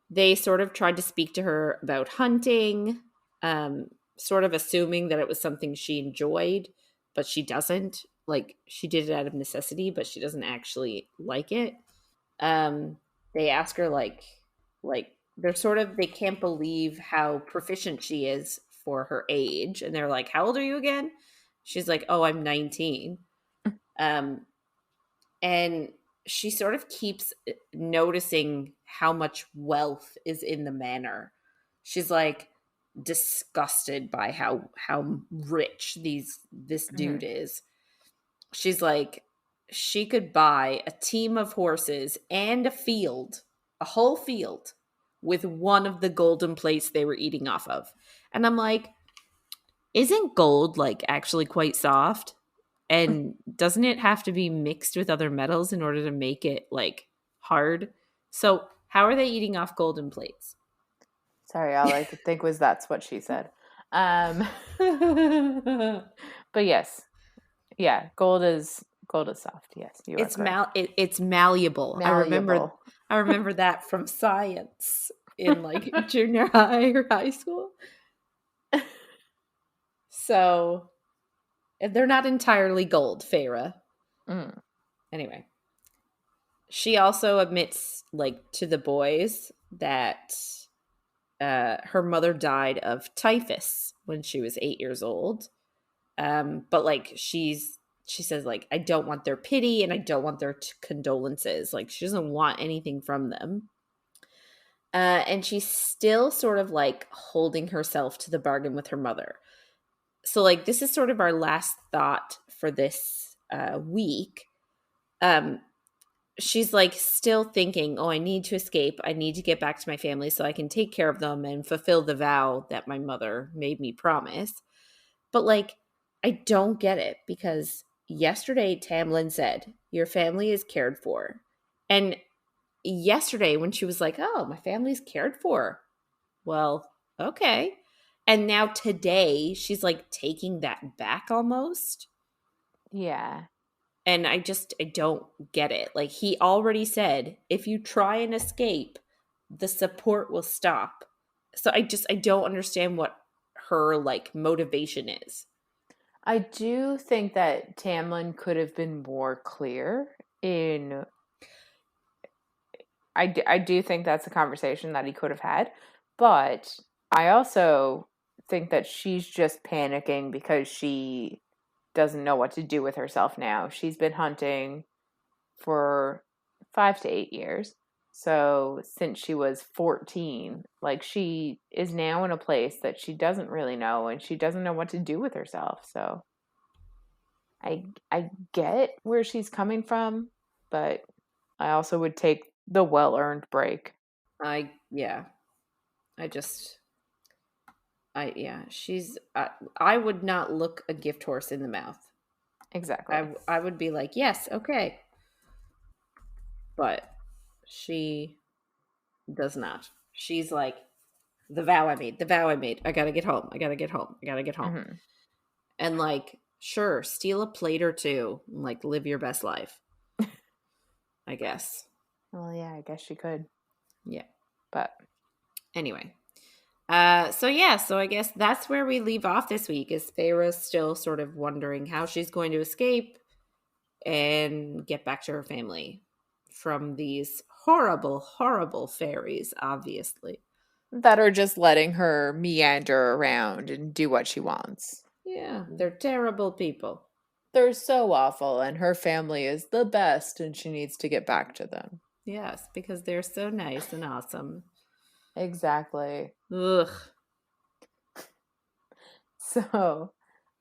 they sort of tried to speak to her about hunting, sort of assuming that it was something she enjoyed, but she doesn't. Like, she did it out of necessity, but she doesn't actually like it. They ask her like they're sort of, they can't believe how proficient she is for her age, and they're like, how old are you again? She's like, oh, I'm 19. um and she sort of keeps noticing how much wealth is in the manor. She's like disgusted by how rich this dude Mm-hmm. is. She's like, she could buy a team of horses and a field, a whole field, with one of the golden plates they were eating off of. And I'm like, isn't gold like actually quite soft? And doesn't it have to be mixed with other metals in order to make it like hard? So how are they eating off golden plates? Sorry, all I could think was that's what she said. Um, but yes. Yeah, gold is soft. Yes, you are correct. It's malleable. Malleable. I remember that from science in like junior high or high school. So they're not entirely gold, Feyre. Mm. Anyway, she also admits like to the boys that her mother died of typhus when she was 8 years old. But like she says like, I don't want their pity and I don't want their condolences. Like, she doesn't want anything from them. And she's still sort of like holding herself to the bargain with her mother. So like this is sort of our last thought for this week. She's like still thinking, oh, I need to escape. I need to get back to my family so I can take care of them and fulfill the vow that my mother made me promise. But like, I don't get it, because yesterday Tamlin said, your family is cared for. And yesterday when she was like, oh, my family's cared for. Well, okay. And now today she's like taking that back almost. Yeah. And I don't get it. Like, he already said, if you try and escape, the support will stop. So I don't understand what her like motivation is. I do think that Tamlin could have been more clear in. I do think that's a conversation that he could have had, but I also think that she's just panicking because she doesn't know what to do with herself now. She's been hunting for 5 to 8 years. So since she was 14, like she is now in a place that she doesn't really know and she doesn't know what to do with herself. So I get where she's coming from, but I also would take the well-earned break. Yeah. I just yeah, she's I would not look a gift horse in the mouth. Exactly. I would be like, "Yes, okay." But she does not. She's like, the vow I made, the vow I made. I gotta get home. I gotta get home. I gotta get home. Mm-hmm. And like, sure, steal a plate or two. And like, live your best life. I guess. Well, yeah, I guess she could. Yeah. But anyway. So I guess that's where we leave off this week. Is Feyre still sort of wondering how she's going to escape and get back to her family from these horrible, horrible fairies, obviously. that are just letting her meander around and do what she wants. Yeah, they're terrible people. They're so awful, and her family is the best, and she needs to get back to them. Yes, because they're so nice and awesome. Exactly. Ugh. So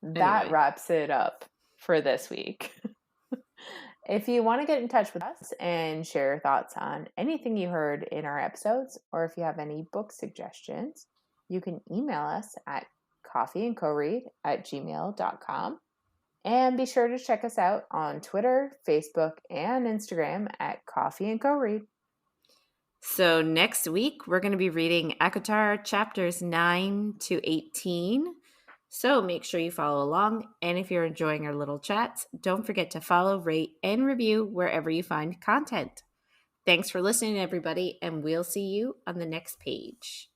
that wraps it up for this week. If you want to get in touch with us and share your thoughts on anything you heard in our episodes, or if you have any book suggestions, you can email us at coffeeandcoread@gmail.com. And be sure to check us out on Twitter, Facebook, and Instagram at Coffee and Co Read. So next week, we're going to be reading ACOTAR chapters 9 to 18. So make sure you follow along. And if you're enjoying our little chats, don't forget to follow, rate, and review wherever you find content. Thanks for listening, everybody, and we'll see you on the next page.